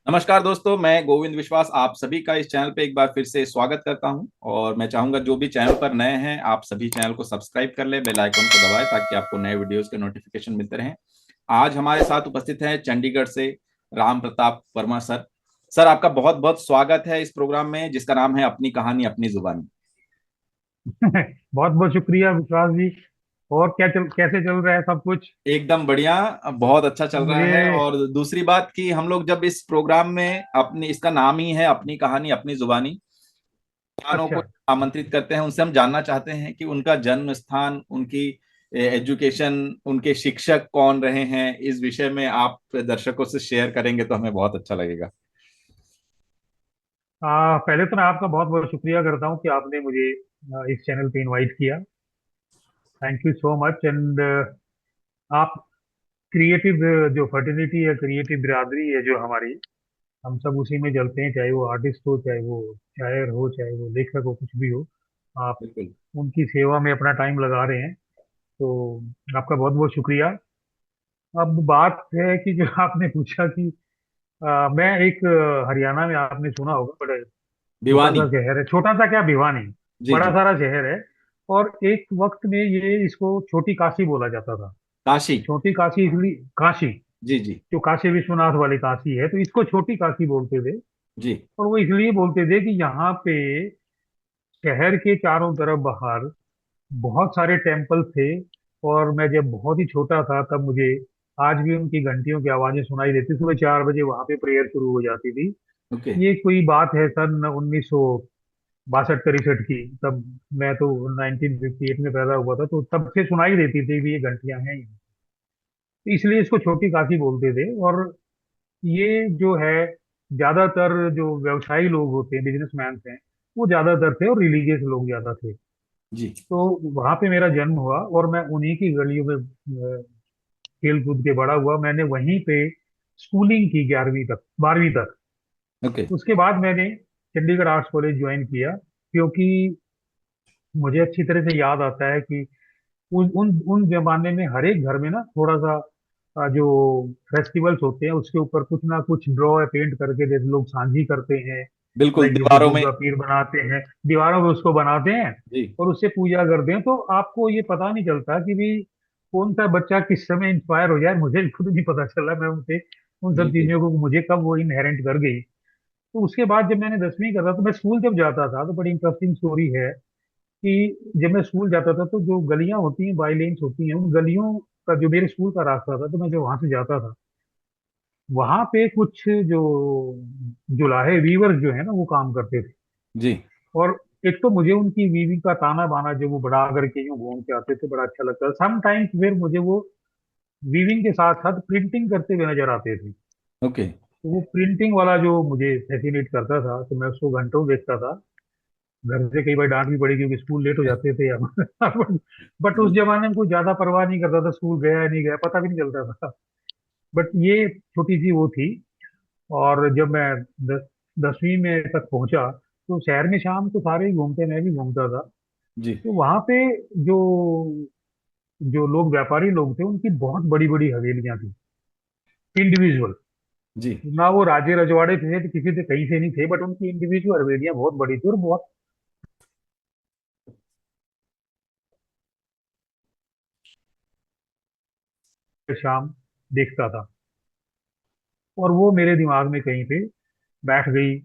नमस्कार दोस्तों, मैं गोविंद विश्वास आप सभी का इस चैनल पे एक बार फिर से स्वागत करता हूं। और मैं चाहूंगा जो भी चैनल पर नए हैं आप सभी चैनल को सब्सक्राइब कर लें, बेल आइकन को दबाएं ताकि आपको नए वीडियोस के नोटिफिकेशन मिलते रहें। आज हमारे साथ उपस्थित हैं चंडीगढ़ से राम प्रताप वर्मा सर। सर, आपका बहुत बहुत स्वागत है इस प्रोग्राम में जिसका नाम है अपनी कहानी अपनी जुबानी। बहुत बहुत शुक्रिया विश्वास जी। और कैसे चल रहा है सब कुछ? एकदम बढ़िया। बहुत अच्छा चल रहा है। मुझे और दूसरी बात कि हम लोग जब इस प्रोग्राम में अपनी इसका नाम ही है अपनी कहानी अपनी जुबानी, मेहमानों को अच्छा। आमंत्रित करते हैं, उनसे हम जानना चाहते हैं कि उनका जन्म स्थान, उनकी एजुकेशन, उनके शिक्षक कौन रहे हैं। इस विषय में आप दर्शकों से शेयर करेंगे तो हमें बहुत अच्छा लगेगा। पहले तो मैं आपका बहुत बहुत शुक्रिया करता हूँ कि आपने मुझे इस चैनल पे इनवाइट किया। Thank you so much. And आप क्रिएटिव जो फर्टिलिटी है, क्रिएटिव बिरादरी है जो हमारी, हम सब उसी में चलते हैं, चाहे वो आर्टिस्ट हो, चाहे वो शायर हो, चाहे वो लेखक हो, कुछ भी हो। आप बिल्कुल। उनकी सेवा में अपना टाइम लगा रहे हैं, तो आपका बहुत बहुत शुक्रिया। अब बात है कि जो आपने पूछा कि मैं एक हरियाणा में, आपने सुना होगा, बड़ा छोटा भिवानी। सा शहर है, छोटा सा क्या, भिवानी। जी बड़ा जी। सारा शहर है। और एक वक्त में ये इसको छोटी काशी बोला जाता था। काशी। छोटी काशी इसलिए, काशी, जी जी। जो काशी विश्वनाथ वाली काशी है, तो इसको छोटी काशी बोलते थे। जी। और वो इसलिए बोलते थे कि यहाँ पे शहर के चारों तरफ बाहर बहुत सारे टेम्पल थे। और मैं जब बहुत ही छोटा था तब मुझे आज भी उनकी घंटियों की आवाजें सुनाई देती। सुबह 4 बजे वहां पे प्रेयर शुरू हो जाती थी। ओके। ये कोई बात है सन 1962-63 की। तब मैं तो 1958 में पैदा हुआ था, तो तब से सुनाई देती थी कि ये घंटियां हैं। तो इसलिए इसको छोटी काशी बोलते थे। और ये जो है, ज्यादातर जो व्यवसायी लोग होते हैं, बिजनेसमैन हैं, वो ज्यादातर थे, और रिलीजियस लोग ज्यादा थे। जी। तो वहां पे मेरा जन्म हुआ और मैं उन्हीं की गलियों में खेल कूद के बड़ा हुआ। मैंने वहीं पे स्कूलिंग की, 11वीं तक, 12वीं तक। ओके। उसके बाद मैंने चंडीगढ़ आर्ट्स कॉलेज ज्वाइन किया, क्योंकि मुझे अच्छी तरह से याद आता है कि उन उन उन जमाने में हर एक घर में ना थोड़ा सा जो फेस्टिवल्स होते हैं उसके ऊपर कुछ ना कुछ ड्रॉ या पेंट करके, जैसे लोग सांझी करते हैं, बिल्कुल, लाइक जैसे दीवारों में। दुर्गा पीर बनाते हैं, दीवारों पे उसको बनाते हैं जी। और उससे पूजा करते हैं। तो आपको ये पता नहीं चलता कि भी कौन सा बच्चा किस समय इंस्पायर हो जाए। मुझे खुद नहीं पता चला, मैं उनसे उन जी सब जी। चीजों को मुझे कब वो इनहेरेंट कर गई। तो उसके बाद जब मैंने 10वीं करा, तो मैं स्कूल जब जाता था, तो बड़ी इंटरेस्टिंग स्टोरी है कि जब मैं स्कूल जाता था तो जो गलियां होती हैं, बाई लेन्स होती हैं, उन गलियों का जो मेरे स्कूल का रास्ता था, तो मैं जो वहां से जाता था, वहां पे कुछ जो जुलाहे वीवर्स जो है ना, वो काम करते थे। जी। और एक तो मुझे उनकी वीविंग का ताना बाना, जो वो बड़ा करके यूं घूम के आते थे, बड़ा अच्छा लगता था। समटाइम्स फिर मुझे वो वीविंग के साथ साथ प्रिंटिंग करते हुए नजर आते थे। ओके। तो वो प्रिंटिंग वाला जो मुझे फैसिनेट करता था, तो मैं उसको घंटों देखता था। घर से कई बार डांट भी पड़ी क्योंकि स्कूल लेट हो जाते थे या बट उस जी। जमाने में कोई ज्यादा परवाह नहीं करता था, स्कूल गया या नहीं गया पता भी नहीं चलता था। बट ये छोटी सी वो थी। और जब मैं 10वीं में तक पहुंचा, तो शहर में शाम को सारे ही घूमते, मैं भी घूमता था। जी। तो वहां पे जो जो लोग, व्यापारी लोग थे, उनकी बहुत बड़ी बड़ी हवेलियां थी, इंडिविजुअल। जी। ना वो राजे रजवाड़े थे, तो किसी से कहीं से नहीं थे, बट उनकी इंडिविजुअल हवेलियां बहुत बड़ी थी और बहुत शाम देखता था। और वो मेरे दिमाग में कहीं पे बैठ गई।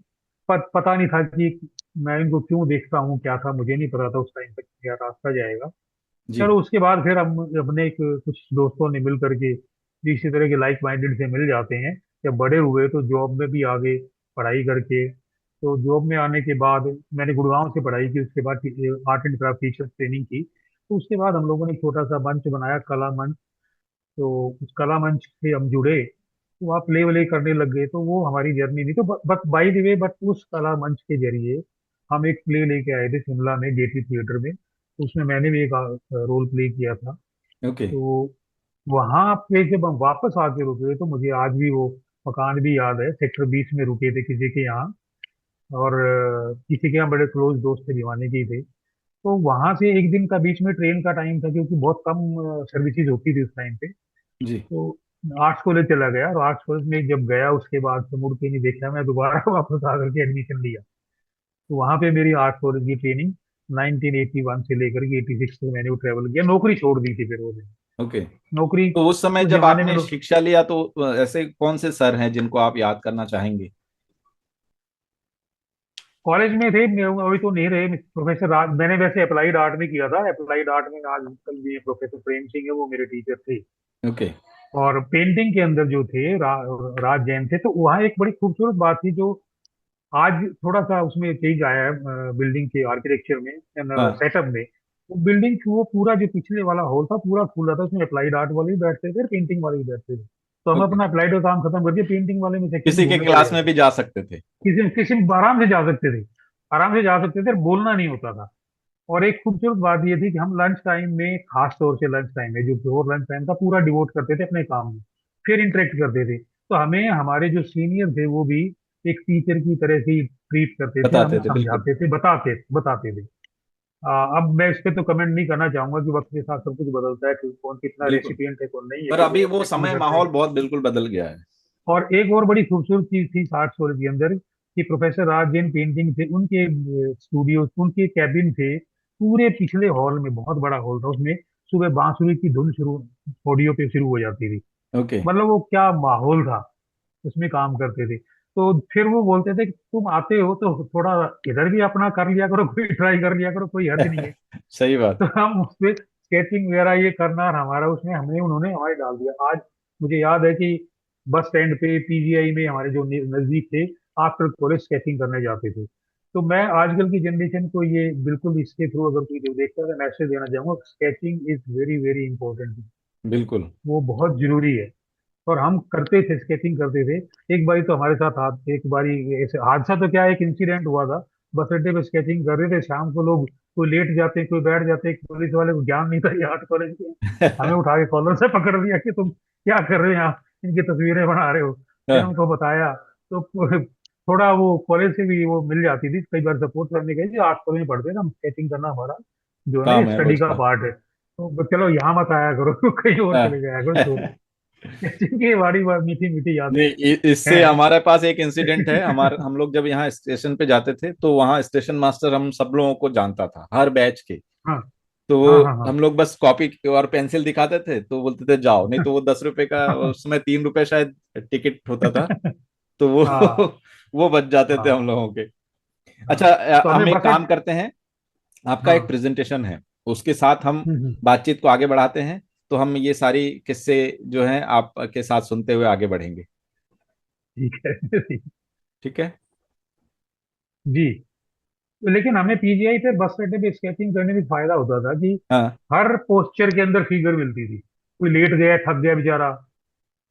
पता नहीं था कि मैं इनको क्यों देखता हूँ, क्या था मुझे नहीं पता था उस टाइम तक, क्या रास्ता जाएगा। जी। चलो उसके बाद फिर हम अपने एक कुछ दोस्तों ने मिल करके इसी तरह के लाइक माइंडेड से मिल जाते हैं। जब बड़े हुए तो जॉब में भी आगे पढ़ाई करके, तो जॉब में आने के बाद मैंने गुड़गांव से पढ़ाई की, उसके बाद art and craft teacher training की। तो उसके बाद हम लोगों ने एक छोटा सा मंच बनाया, कला मंच। तो उस कला मंच से हम जुड़े, तो वहाँ प्ले व्ले करने लग गए। तो वो हमारी जर्नी थी। तो but by the way, but उस कला मंच के जरिए हम एक प्ले लेके आए थे शिमला में, गेटी थिएटर में। तो उसमें मैंने भी एक रोल प्ले किया था। ओके। तो वहां पे जब हम वापस आके रुके, तो मुझे आज भी वो मकान भी याद है। सेक्टर 20 में रुके थे किसी के यहाँ। और किसी के यहाँ बड़े क्लोज दोस्त थे, दीवाने के ही थे। तो वहां से एक दिन का बीच में ट्रेन का टाइम था, क्योंकि बहुत कम सर्विसेज होती थी उस टाइम पे। जी। तो आर्ट्स कॉलेज चला गया, और आर्ट्स कॉलेज में जब गया उसके बाद से मुड़ के नहीं देखा, मैं दोबारा वापस आकर के एडमिशन लिया। तो वहां पे मेरी आर्ट्स कॉलेज की ट्रेनिंग 1981 से लेकर के 86 तक मैंने वो ट्रेवल किया, नौकरी छोड़ दी थी फिर वो मैंने। ओके। नौकरी तो उस समय उस जब जमाने में आपने शिक्षा लिया तो ऐसे कौन से सर हैं जिनको आप याद करना चाहेंगे? कॉलेज में थे, अभी तो नहीं रहे, प्रोफेसर राज, मैंने वैसे अप्लाइड आर्ट में किया था। अप्लाइड आर्ट में आज कल भी प्रोफेसर प्रेम सिंह है, वो मेरे टीचर थे। ओके। और पेंटिंग के अंदर जो थे राज जैन थे। तो वहाँ एक बड़ी खूबसूरत बात थी, जो आज थोड़ा सा उसमें चेंज आया है बिल्डिंग के आर्किटेक्चर में, हाँ। सेटअप में। वो बिल्डिंग वो पूरा जो पिछले वाला हॉल था पूरा खुला था, उसमें अप्लाइड आर्ट वाले भी बैठते थे, पेंटिंग वाले भी बैठते थे। तो हम ओके। अपना अप्लाइड का काम खत्म करके पेंटिंग वाले में सेक्शन में किसी के घूमने चले क्लास में जाते भी थे। जा सकते थे? किसी किसी आराम से जा सकते थे, आराम से जा सकते थे, बोलना नहीं होता था। और एक खूबसूरत बात ये थी कि हम लंच टाइम में, खास तौर से लंच टाइम में, जो प्योर लंच टाइम था, पूरा डिवोट करते थे अपने काम में, फिर इंटरेक्ट करते थे। तो हमें हमारे जो सीनियर थे वो भी एक टीचर की तरह से ही ट्रीट करते थे, बताते हमें थे, बिल्कुल। समझाते थे, बताते बताते थे। अब मैं इस पे तो कमेंट नहीं करना चाहूंगा कि वक्त के साथ सब कुछ बदलता है, कि कौन कितना बिल्कुल। रेसिपिएंट है, कौन नहीं है, पर कोई अभी वो एक्सेप्ट नहीं समय करता है। माहौल बहुत बिल्कुल बदल गया है। और एक और बड़ी खूबसूरत चीज थी आर्ट कॉलेज के अंदर, कि प्रोफेसर राज जैन पेंटिंग थे, उनके स्टूडियो, उनके कैबिन थे पूरे पिछले हॉल में, बहुत बड़ा हॉल था उसमें। सुबह बांसुरी की धुन शुरू ऑडियो पे शुरू हो जाती थी। ओके। मतलब वो क्या माहौल था, उसमें काम करते थे। तो फिर वो बोलते थे कि तुम आते हो तो थोड़ा इधर भी अपना कर लिया करो, कोई ट्राई कर लिया करो, कोई हर्ज नहीं है। सही बात। तो हम उसपे स्केचिंग वगैरह ये करना, और हमारा उसमें हमें उन्होंने हमारे डाल दिया। आज मुझे याद है कि बस स्टैंड पे पीजीआई में हमारे जो नजदीक थे, आफ्टर कॉलेज स्केचिंग करने जाते थे। तो मैं आजकल की जनरेशन को ये बिल्कुल इसके थ्रू अगर कोई देखता है तो मैसेज देना चाहूंगा, sketching is very very important. बिल्कुल। वो बहुत जरूरी है। और हम करते थे, स्केचिंग करते थे। एक बारी तो हमारे साथ एक बारी ऐसे हादसा, तो क्या, एक इंसिडेंट हुआ था। बस अड्डे पे स्केचिंग कर रहे थे, शाम को लोग कोई लेट जाते, कोई बैठ जाते, पुलिस वाले को ज्ञान नहीं था ये आर्ट कॉलेज के। हमें उठा के कॉलर से पकड़ लिया कि तुम क्या कर रहे हो यहाँ, इनकी तस्वीरें बना रहे हो। फिर हाँ, उनको बताया। तो थोड़ा वो कॉलेज से भी वो मिल जाती थी, कई बार सपोर्ट करने गए जी, आर्ट कॉलेज में पढ़ते थे हम, स्केचिंग करना हमारा जो है ना, ये काम है स्टडी रोज का का। पार्ट है। तो चलो यहाँ मत आया करो, कहीं और हाँ। चले जाया करो। जिनकी बड़ी बार मीठी मीठी यादें नहीं, इससे हैं। हमारे पास एक इंसिडेंट है। हम लोग जब यहाँ स्टेशन पे जाते थे तो वहाँ स्टेशन मास्टर हम सब लोगों को जानता था, हर बैच के। हाँ तो हाँ हाँ हाँ हम लोग बस कॉपी और पेंसिल दिखाते थे तो बोलते थे जाओ, नहीं तो वो 10 रुपए का, उस समय 3 रुपए शायद टिकट होता था, तो वो हाँ वो बच जाते थे हाँ हम लोगों के। हाँ। अच्छा, तो हम हमें एक बस काम करते हैं। आपका एक हाँ। प्रेजेंटेशन है, उसके साथ हम हम्म। बातचीत को आगे बढ़ाते हैं। तो हम ये सारी किस्से जो हैं आपके साथ सुनते हुए आगे बढ़ेंगे। ठीक है। ठीक है। जी। तो लेकिन हमें पीजीआई पे बस अड्डे पे स्केचिंग करने में फायदा होता था कि हाँ। हर पोस्चर के अंदर फिगर मिलती थी। कोई लेट गया, थक गया बेचारा,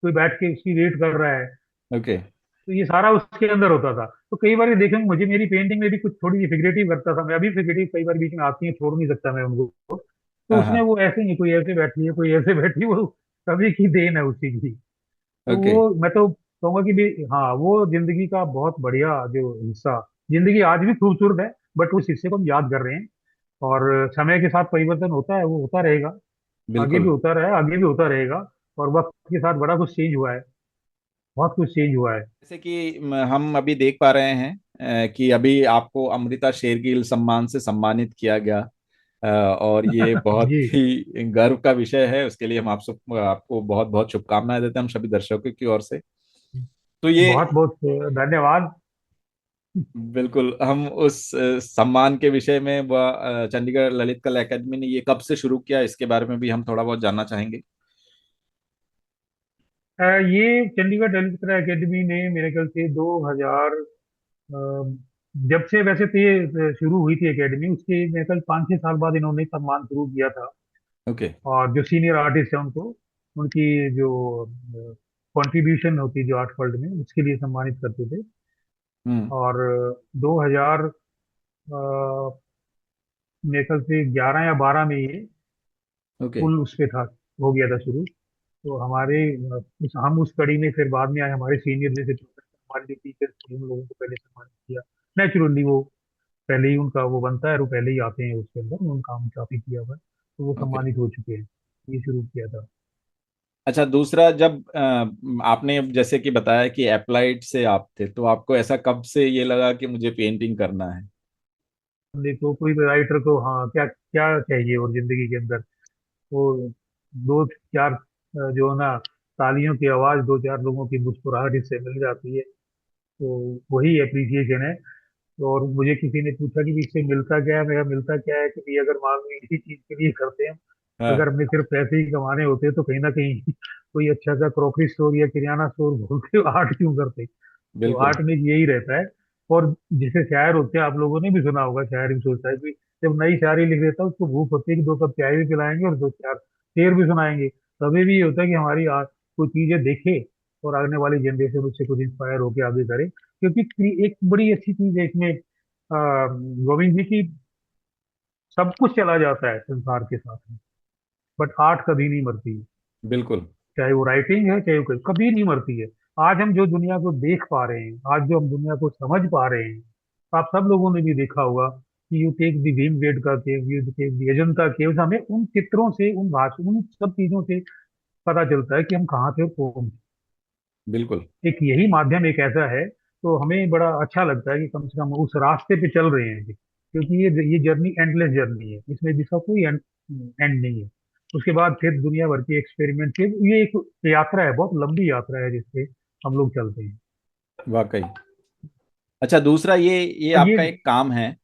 कोई बैठ के उसकी वेट कर रहा है, ओके। तो ये सारा उसके अंदर होता था। तो कई बार देखेंगे, मुझे मेरी पेंटिंग में भी कुछ थोड़ी सी फिगरेटिव करता था मैं, अभी फिगरेटिव कई बार बीच में आती है, छोड़ नहीं सकता मैं उनको। तो हाँ उसमें हाँ। वो ऐसे नहीं, कोई ऐसे बैठी है, कोई ऐसे बैठी है, वो कभी की देन है उसी की। तो ओके। वो मैं तो कहूंगा कि भी, हाँ, वो जिंदगी का बहुत बढ़िया जो हिस्सा, जिंदगी आज भी खूबसूरत है, बट उस हिस्से को हम याद कर रहे हैं। और समय के साथ परिवर्तन होता है, वो होता रहेगा, आगे भी बिल्कुल। होता रहा, आगे भी होता रहेगा। और वक्त के साथ बड़ा कुछ चेंज हुआ है, बहुत कुछ चेंज हुआ है। जैसे कि हम अभी देख पा रहे हैं कि अभी आपको अमृता शेरगिल सम्मान से सम्मानित किया गया। और ये बहुत जी। ही गर्व का विषय है। उसके लिए हम आपको बहुत बहुत शुभकामनाएं देते हैं, हम सभी दर्शकों की ओर से। तो ये बहुत बहुत धन्यवाद। बिल्कुल, हम उस सम्मान के विषय में चंडीगढ़ ललित कला एकेडमी ने ये कब से शुरू किया, इसके बारे में भी हम थोड़ा बहुत जानना चाहेंगे। ये चंडीगढ़ ललित कला एकेडमी ने मेरे ख्याल से 2000, जब से वैसे तो ये शुरू हुई थी एकेडमी, उसके मेरे ख्याल 5-6 साल बाद इन्होंने सम्मान शुरू किया था। ओके। और जो सीनियर आर्टिस्ट है उनको, उनकी जो कंट्रीब्यूशन होती है जो आर्ट फील्ड में, उसके लिए सम्मानित करते थे। हम्म। और 2000 मेरे ख्याल से 11 या 12 में ये ओके। फुल उस पे था, हो गया था शुरू। तो हमारे हम उस कड़ी में फिर बाद में आए, हमारे सीनियर जैसे हमारे जो टीचर्स थे उन लोगों को पहले सम्मानित किया। नेचुरली वो पहले ही उनका वो बनता है, वो पहले ही आते हैं उसके अंदर, उनका काम काफी किया हुआ है, तो वो ओके। सम्मानित हो चुके हैं। ये शुरू किया था। अच्छा, दूसरा, जब आपने जैसे कि बताया कि अप्लाइड से आप थे, तो आपको ऐसा कब से ये लगा कि मुझे पेंटिंग करना है? देखो कोई राइटर को, हाँ, क्या क्या चाहिए और जिंदगी के अंदर, वो दो चार जो है ना, तालियों की आवाज, दो चार लोगों की मुस्कुराहट इससे मिल जाती है, तो वही अप्रिसिएशन है। और मुझे किसी ने पूछा कि इससे मिलता क्या है, मेरा मिलता क्या है कि भाई अगर मान लो इसी चीज के लिए करते हैं, हाँ, अगर हमें सिर्फ पैसे ही कमाने होते तो कहीं ना कहीं कोई अच्छा सा क्रॉकरी स्टोर या किराना स्टोर खोलते, आर्ट क्यों करते। तो बिल्कुल। आर्ट में यही रहता है। और जिसे शायर होते हैं, आप लोगों ने भी सुना होगा, शायर भी सोचता है कि जब नई शायरी लिख देता है उसको भूख होती है कि दो कप चाय भी पिलाएंगे और दो चार शेर भी सुनाएंगे। कभी भी ये होता है कि हमारी कोई चीजें देखे और आने वाली जनरेशन उससे कुछ इंस्पायर होकर आगे करे। क्योंकि एक बड़ी अच्छी चीज है इसमें, गोविंद जी की, सब कुछ चला जाता है संसार के साथ में, बट आर्ट कभी नहीं मरती है। बिल्कुल। चाहे वो राइटिंग है, चाहे वो कभी नहीं मरती है। आज हम जो दुनिया को देख पा रहे हैं, आज जो हम दुनिया को समझ पा रहे हैं, आप सब लोगों ने भी देखा होगा कि you take the Bhimbetka cave, you take the Ajanta caves, हमें उन चित्रों से, उन भाषा, उन सब चीजों से पता चलता है कि हम कहाँ थे और कौन बिल्कुल। थे। एक यही माध्यम एक ऐसा है, तो हमें बड़ा अच्छा लगता है कि कम से कम उस रास्ते पे चल रहे हैं क्योंकि ये जर्नी एंडलेस जर्नी है, इसमें जिसका कोई एंड नहीं है। उसके बाद फिर दुनिया भर के एक्सपेरिमेंट, फिर ये एक यात्रा है, बहुत लंबी यात्रा है जिसपे हम लोग चलते हैं। वाकई। अच्छा, दूसरा, ये और आपका एक काम है,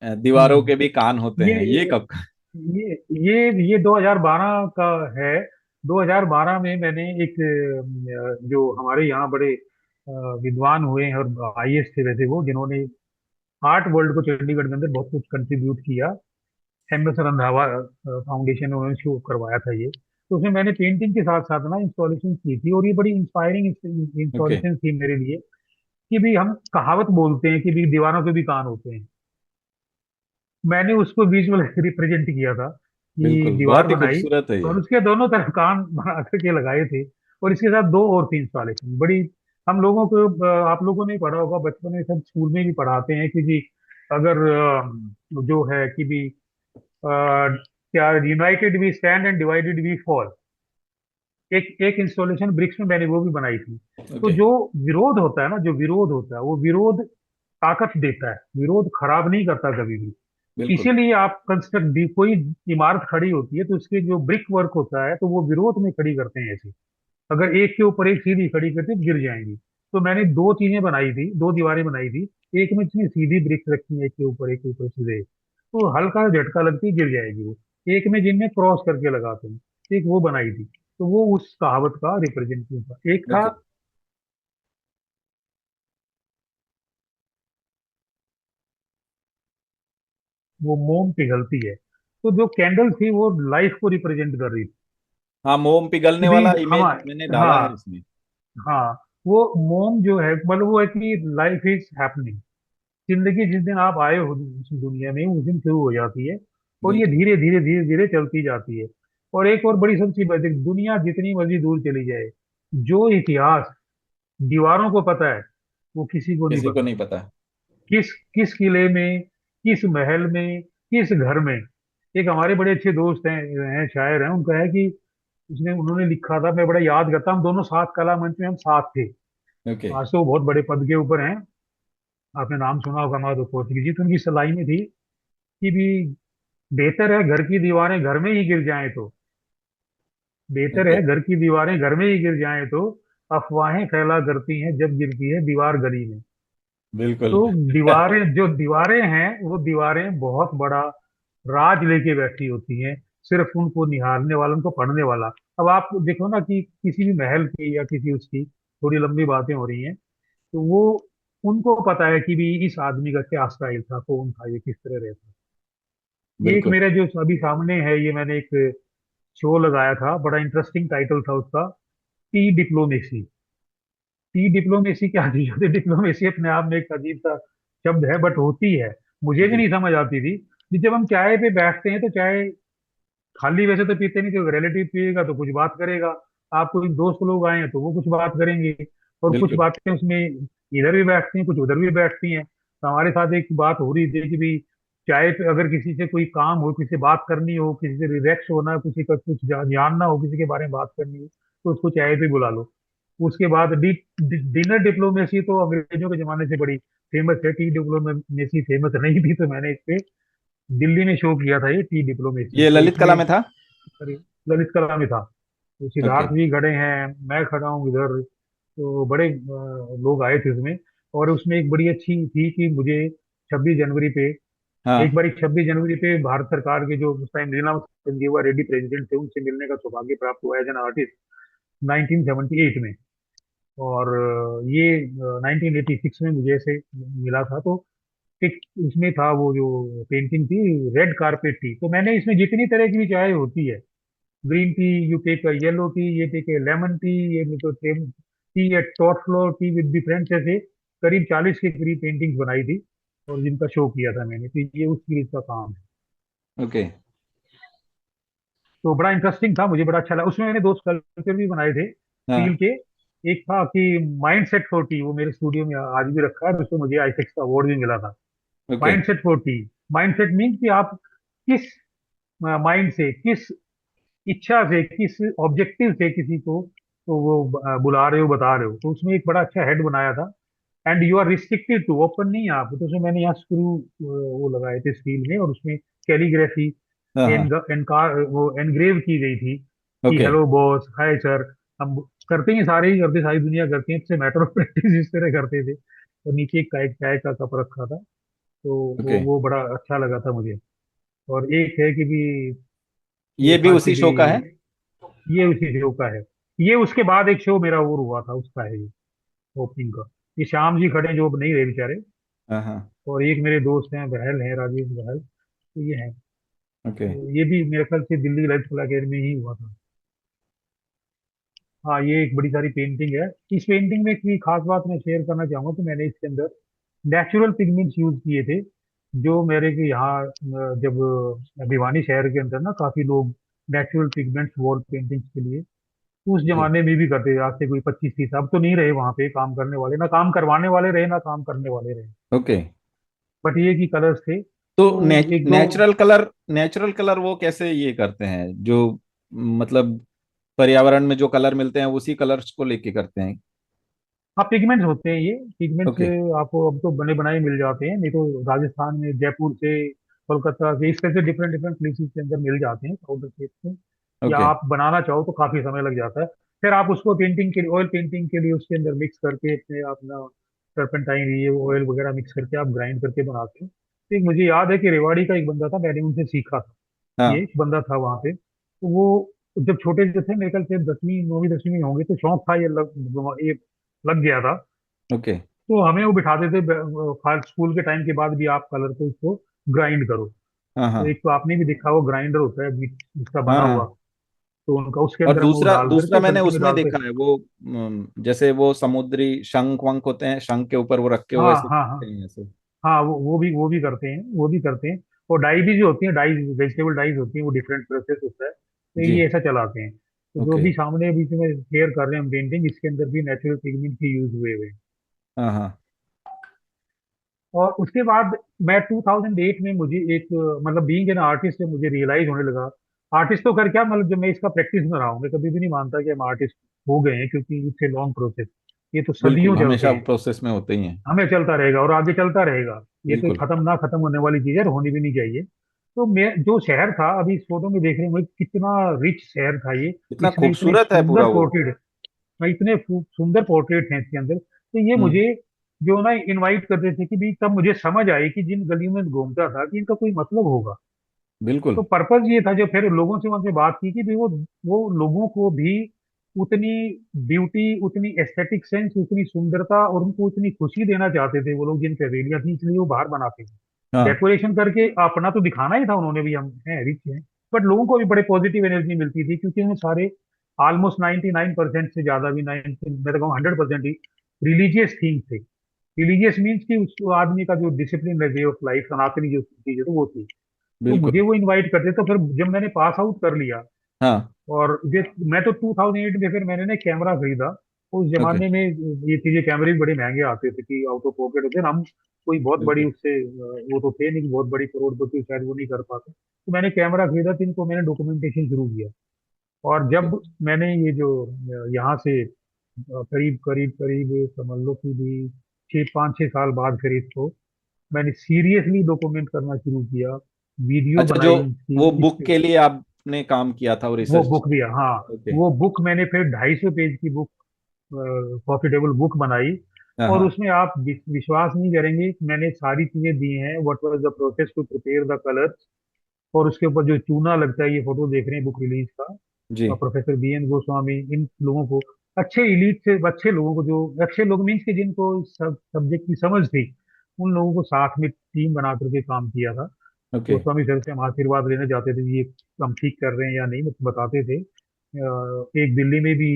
दीवारों हम्म, के भी कान होते ये हैं, ये कब का? ये ये 2012 का है। 2012 में मैंने एक जो हमारे यहाँ बड़े विद्वान हुए हैं और आईएएस थे वैसे वो, जिन्होंने आर्ट वर्ल्ड को चंडीगढ़ के अंदर बहुत कुछ कंट्रीब्यूट किया, एम एस रंधावा फाउंडेशन ने उन्होंने शुरू करवाया था ये। तो उसमें मैंने पेंटिंग के साथ साथ ना इंस्टॉलेशन की थी, और ये बड़ी इंस्पायरिंग ओके। इंस्टॉलेशन थी मेरे लिए। कि भी हम कहावत बोलते हैं कि भी दीवारों के भी कान होते हैं, मैंने उसको विजुअल रिप्रेजेंट किया था कि बिल्कुल, दीवार बहुत ही बनाई खूबसूरत है और ये। उसके दोनों तरफ कान बना करके लगाए थे। और इसके साथ दो और थी इंस्टॉलेशन बड़ी। हम लोगों को आप लोगों ने पढ़ा होगा बचपन में, सब स्कूल में भी पढ़ाते हैं कि जी अगर जो है कि भी क्या, united we stand and divided we fall, एक इंस्टॉलेशन ब्रिक्स में मैंने वो भी बनाई थी। तो ओके। जो विरोध होता है ना, जो विरोध होता है वो विरोध ताकत देता है, विरोध खराब नहीं करता कभी भी। बिल्कुल। इसीलिए आप कंस्ट्रक्ट कोई इमारत खड़ी होती है तो उसके जो ब्रिक वर्क होता है तो वो विरोध में खड़ी करते हैं ऐसे। अगर एक के ऊपर एक सीधी खड़ी करते गिर जाएंगी। तो मैंने दो चीजें बनाई थी, दो दीवारें बनाई थी। एक में इसमें सीधी ब्रिक्स रखी है, एक के ऊपर एक के ऊपर सीधे, तो हल्का झटका लगती गिर जाएगी वो। एक में जिनमें क्रॉस करके लगाते हैं, एक वो बनाई थी। तो वो उस कहावत का रिप्रेजेंटेटिव था। एक था ओके। वो मोम पिघलती है, तो जो कैंडल थी वो लाइफ को रिप्रेजेंट कर रही थी। हाँ, मोम कि पिघलने भाई वाला इमेज मैंने हमारे, डाला है हाँ, इसमें। हाँ, वो मोम जो है मतलब वो है कि लाइफ इज हैपनिंग, जिंदगी जिस दिन आप आए हो इस दुनिया में उस दिन शुरू हो जाती है। और ये बिल्कुल। धीरे धीरे धीरे धीरे चलती जाती है। और एक और बड़ी सच्ची बात है, दुनिया जितनी मर्जी दूर चली जाए, जो इतिहास दीवारों को पता है वो किसी को नहीं किसी को पता। नहीं पता। किस किस किले में, किस महल में, किस घर में। एक हमारे बड़े अच्छे दोस्त हैं शायर हैं, उनका है कि उसने उन्होंने लिखा था, मैं बड़ा याद करता, हम दोनों साथ कला मंच में हम साथ थे। ओके। आज तो वो बहुत बड़े पद के ऊपर हैं। आपने नाम सुना होगा माधव कौशिक जी, तो उनकी सलाई में थी कि भी बेहतर है घर की दीवारें घर में ही गिर जाएं तो, बेहतर ओके। है घर की दीवारें घर में ही गिर जाएं तो, अफवाहें फैला करती हैं जब गिरती है दीवार गली में। तो बिल्कुल। दीवारें, जो दीवारें हैं वो दीवारें बहुत बड़ा राज लेके बैठी होती हैं, सिर्फ उनको निहारने वाला, उनको पढ़ने वाला। अब आप देखो ना कि किसी भी महल की या किसी उसकी थोड़ी लंबी बातें हो रही हैं, तो वो उनको पता है कि भी इस आदमी का क्या स्टाइल था, कौन था, ये किस तरह रहता। ये एक बिल्कुल। मेरे जो अभी सामने है, ये मैंने एक शो लगाया था, बड़ा इंटरेस्टिंग टाइटल था उसका, टी डिप्लोमेसी। टी डिप्लोमेसी क्या चीज होती है? डिप्लोमेसी अपने आप में एक अजीब सा शब्द है, बट होती है। मुझे भी जी। नहीं समझ आती थी कि जब हम चाय पे बैठते हैं तो चाय खाली वैसे तो पीते नहीं, तो रिलेटिव पिएगा तो कुछ बात करेगा, आप कोई दोस्त लोग आए हैं तो वो कुछ बात करेंगे, और कुछ बिल्कुल। बातें उसमें इधर भी बैठती हैं, कुछ उधर भी बैठती हैं। तो हमारे साथ एक बात हो रही थी कि भी चाय पे अगर किसी से कोई काम हो, किसी से बात करनी हो, किसी से रिलैक्स होना है, किसी का कुछ जानना हो, किसी के बारे में बात करनी हो, तो उसको चाय पे बुला लो। उसके बाद डिनर डिप्लोमेसी तो अंग्रेजों के जमाने से बड़ी फेमस है। टी डिप्लोमेसी फेमस नहीं थी, तो मैंने इस पे दिल्ली में शो किया था ये टी डिप्लोमेसी। ये तो ललित कला इसमें में था। ललित कला में था। तो ओके। सिद्धार्थ भी खड़े हैं, मैं खड़ा हूँ इधर। तो बड़े लोग आए थे उसमें। और उसमें एक बड़ी अच्छी थी कि मुझे 26 जनवरी पे, एक हाँ। बार 26 जनवरी पे भारत सरकार के जो उस टाइम लीला संजीवा रेड्डी प्रेसिडेंट थे, उनसे मिलने का सौभाग्य प्राप्त हुआ एज एन आर्टिस्ट 1978 में। और ये 1986 में मुझे ऐसे मिला था। तो एक उसमें था वो जो पेंटिंग थी, रेड कारपेट थी। तो मैंने इसमें जितनी तरह की भी चाय होती है, green tea, you take yellow tea, ये टेक लेमन टी, ये तो tea at tot floor, tea with different, ऐसे करीब 40 के करीब पेंटिंग्स बनाई थी और जिनका शो किया था मैंने। तो ये उस सीरीज का काम है। ओके। तो बड़ा इंटरेस्टिंग था, मुझे बड़ा अच्छा लगा। उसमें मैंने दो स्कल्पचर भी बनाए थे स्टील हाँ। के। एक था कि माइंड सेट फॉर टी, वो मेरे स्टूडियो में आज भी रखा है, उसको मुझे आईसेक्स का अवार्ड भी मिला था। Okay. Mind set for T, mind set means कि आप किस माइंड से, किस इच्छा से, किस ऑब्जेक्टिव से किसी को तो वो बुला रहे हो, बता रहे हो। तो उसमें एक बड़ा अच्छा हेड बनाया था। And you are restricted to, open नहीं है आप। तो उसमें मैंने यहाँ स्क्रू वो लगाए थे स्टील में, और उसमें कैलीग्राफी हाँ हाँ। एनकार वो एनग्रेव की गई थी कि okay. Hello boss, hi sir. हम करते हैं, सारे ही करते, सारी दुनिया करती है, इट्स मैटर ऑफ प्रैक्टिस, इस तरह करते थे। और नीचे एक चाय का कप रखा था। तो ओके। वो बड़ा अच्छा लगा था मुझे। और एक है कि भी ये ये भी था कि उसी भी शो का है। ये उसी शो का है। ये उसके बाद एक शो मेरा और हुआ था, उसका है ये, ओपनिंग का। ये श्याम जी खड़े जो अब नहीं रहे बेचारे। हाँ हाँ। और एक मेरे दोस्त हैं, बहल है, राजेश बहल, तो ये है। ओके। तो ये भी मेरे ख्याल से दिल्ली ललित कला अकेडमी में ही हुआ था। हाँ, ये एक बड़ी सारी पेंटिंग है। इस पेंटिंग में एक भी खास बात मैं शेयर करना चाहूंगा। तो मैंने इसके अंदर नेचुरल पिगमेंट्स यूज किए थे, जो मेरे के यहाँ जब भिवानी शहर के अंदर ना काफी लोग नेचुरल पिगमेंट्स वॉल पेंटिंग्स के लिए उस जी। जमाने में भी करते थे, आज से कोई 25-30। अब तो नहीं रहे वहां पे काम करने वाले, ना काम करवाने वाले रहे, ना काम करने वाले रहे। ओके। बट ये की कलर्स थे तो तो एक दो। नेचुरल कलर वो कैसे ये करते हैं, जो मतलब पर्यावरण में जो कलर मिलते हैं उसी कलर्स को लेके करते हैं। हाँ, पिगमेंट्स होते हैं ये। Pigments okay. आपको अब तो बने बनाए मिल जाते हैं, नहीं तो राजस्थान में, जयपुर से, कोलकाता से, इस तरह से डिफरेंट डिफरेंट प्लेसेस के अंदर मिल जाते हैं पाउडर शेप में। या ओके। आप बनाना चाहो तो काफी समय लग जाता है। फिर आप उसको पेंटिंग के लिए, ऑयल पेंटिंग के लिए उसके अंदर मिक्स करके अपने अपना टर्पेंटाइन, ये ऑयल वगैरह मिक्स करके आप ग्राइंड करके बनाते हो। तो एक मुझे याद है कि रेवाड़ी का एक बंदा था, मैंने उनसे सीखा था। ये हाँ। एक बंदा था वहां पे, तो वो जब छोटे जो थे, मेरे ख्याल से 10वीं 9वीं 10वीं में होंगे, तो शौक था ये लग गया था। ओके। तो हमें वो बिठाते थे, स्कूल के टाइम के बाद भी आप कलर को इसको ग्राइंड करो। हाँ तो हाँ। एक तो आपने भी देखा, वो ग्राइंडर होता है जिसका हाँ बना हुआ। हाँ। तो उनका उसके और अंदर हम वो दूसरा डाल दूसरा करके मैंने डंडी में उसमें डालते। देखा है वो जैसे वो समुद्री शंख वंख होते हैं, शंख के ऊपर वो रख के वो हाँ ऐसे हाँ करते हाँ। हैं ऐसे। हाँ, वो भी करते हैं, वो भी करते हैं। और डाई भी जो होती है, डाई वेजिटेबल डाइज होती है, वो डिफरेंट प्रोसेस होता है। तो जी। ये ऐसा चलाते हैं। तो जो ओके। भी सामने बीच में क्लियर कर रहे हैं हम पेंटिंग, इसके अंदर भी नेचुरल पिगमेंट की यूज हुए हुए हैं। हाँ हाँ। और उसके बाद मैं 2008 में मुझे एक मतलब बीइंग एन आर्टिस्ट से मुझे रियलाइज होने लगा। आर्टिस्ट तो कर क्या, मतलब जब मैं इसका प्रैक्टिस में रहा हूँ, मैं कभी भी नहीं मानता कि हम आर्टिस्ट हो गए हैं, क्योंकि इट्स ए लॉन्ग प्रोसेस। ये तो बिल्कुल, सदियों चलते हमेशा हैं, प्रोसेस में होते ही हैं। हमें चलता रहेगा और आगे चलता रहेगा। ये तो बिल्कुल। खत्म ना खत्म होने वाली चीज है, और होनी भी नहीं चाहिए। तो मैं जो शहर था, अभी इस फोटो में देख रहे होंगे, कितना रिच शहर था ये। इतना इसमें इतने खूबसूरत है सुंदर पूरा वो। पोर्ट्रेट, इतने सुंदर पोर्ट्रेट हैं इसके अंदर। तो ये हम्म। मुझे जो ना इनवाइट करते थे कि भी, तब मुझे समझ आई कि जिन गलियों में घूमता था कि इनका कोई मतलब होगा। बिल्कुल। तो पर्पज ये था, जो फिर लोगों से वहां से बात की कि भी वो लोगों को भी उतनी ब्यूटी, उतनी एस्थेटिक सेंस, उतनी सुंदरता, और उनको उतनी खुशी देना चाहते थे वो लोग जिन पवेलियां थी, इसलिए वो बाहर बनाते थे। हाँ। डेकोरेशन करके अपना तो दिखाना ही था उन्होंने भी, हम हैं, रिच हैं। बट लोगों को भी बड़े पॉजिटिव एनर्जी मिलती थी, क्योंकि उन्हें सारे ऑलमोस्ट 99% से ज्यादा भी, 90, मैं तो कहूँ 100% ही रिलीजियस थीम थे। रिलीजियस मीन्स कि उस आदमी का जो डिसिप्लिन है, वे ऑफ लाइफ, सनातनी जो चीज है, तो वो थी। तो मुझे बिल्कुल। वो इनवाइट करते। तो फिर जब मैंने पास आउट कर लिया, हाँ। और मैं तो 2008 में फिर मैंने ना कैमरा खरीदा। उस ओके। जमाने में ये चीजें, कैमरे भी बड़े महंगे आते थे कि आउट ऑफ पॉकेट होते हैं। हम कोई बहुत बड़ी बिल्कुल। उससे वो तो थे नहीं कि बहुत बड़ी करोड़पति शायद वो नहीं कर पाते। तो मैंने कैमरा खरीदा तो इनको मैंने डॉक्यूमेंटेशन शुरू किया। और ओके। जब मैंने ये जो यहाँ से करीब करीब करीब समझ लो कि भी 6 5 6 साल बाद फिर इसको मैंने सीरियसली डॉक्यूमेंट करना शुरू किया, वीडियो अच्छा, जो बनाई वो इसकी, इस बुक पे। के लिए आपने काम किया था, वो वो रिसर्च? बुक भी है, हाँ। ओके। वो बुक मैंने फिर 250 पेज की बुक, कॉफी टेबल बुक बनाई। हाँ और हाँ। उसमें आप विश्वास नहीं करेंगे कि मैंने सारी चीजें दी हैं, what was the process to prepare the colour. और उसके ऊपर जो चूना लगता है, ये फोटो देख रहे हैं बुक रिलीज का, जी। प्रोफेसर BN गोस्वामी, इन लोगों को, अच्छे इलीट से अच्छे लोगों को, जो अच्छे लोग मीन्स के जिनको सब सब्जेक्ट की समझ थी, उन लोगों को साथ में टीम बना करके काम किया था। ओके। गोस्वामी सर से हम आशीर्वाद लेने जाते थे, ये हम ठीक कर रहे हैं या नहीं, मतलब बताते थे। एक दिल्ली में भी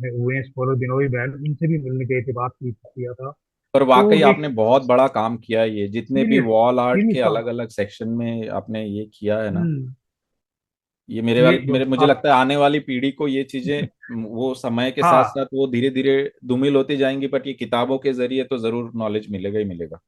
हुए हैं स्कॉलर बिनोई बैन, उनसे भी मिलने गए थे, बात की किया था। पर तो वाकई एक आपने बहुत बड़ा काम किया है, ये जितने भी सीरियस वॉल आर्ट सीरियस के काम। अलग अलग सेक्शन में आपने ये किया है ना, हम्म। ये ये मेरे मुझे आप, लगता है आने वाली पीढ़ी को ये चीजें वो समय के साथ हाँ, साथ वो धीरे धीरे धूमिल होती जाएंगी, बट ये किताबों के जरिए तो जरूर नॉलेज मिलेगा ही मिलेगा।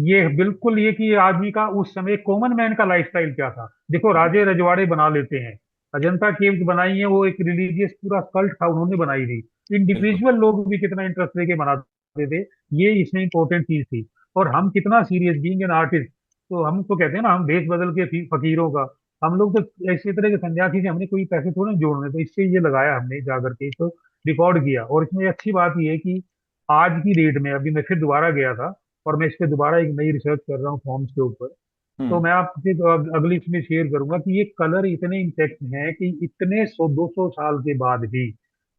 ये बिल्कुल, ये कि आदमी का उस समय कॉमन मैन का लाइफस्टाइल क्या था। देखो, राजे रजवाड़े बना लेते हैं, अजंता केव्स बनाई है, वो एक रिलीजियस पूरा कल्ट था, उन्होंने बनाई थी। बिल्कुल। इंडिविजुअल लोग भी कितना इंटरेस्ट लेके बनाते थे, ये इसमें इंपॉर्टेंट चीज थी। और हम कितना सीरियस, बीइंग एन आर्टिस्ट, तो हम तो कहते हैं ना, हम भेष बदल के फकीरों का, हम लोग तो ऐसे तरह के सन्यासी से, हमने कोई पैसे थोड़े ना जोड़ने, तो इससे ये लगाया हमने जा करके तो रिकॉर्ड किया। और इसमें अच्छी बात ये है कि आज की डेट में अभी मैं फिर दोबारा गया था, और मैं इस पे दोबारा एक नई रिसर्च कर रहा हूँ फॉर्म्स के ऊपर। तो हम्म। मैं आपसे तो अगली इसमें शेयर करूंगा कि ये कलर इतने इंटैक्ट हैं कि इतने 100 200 साल के बाद भी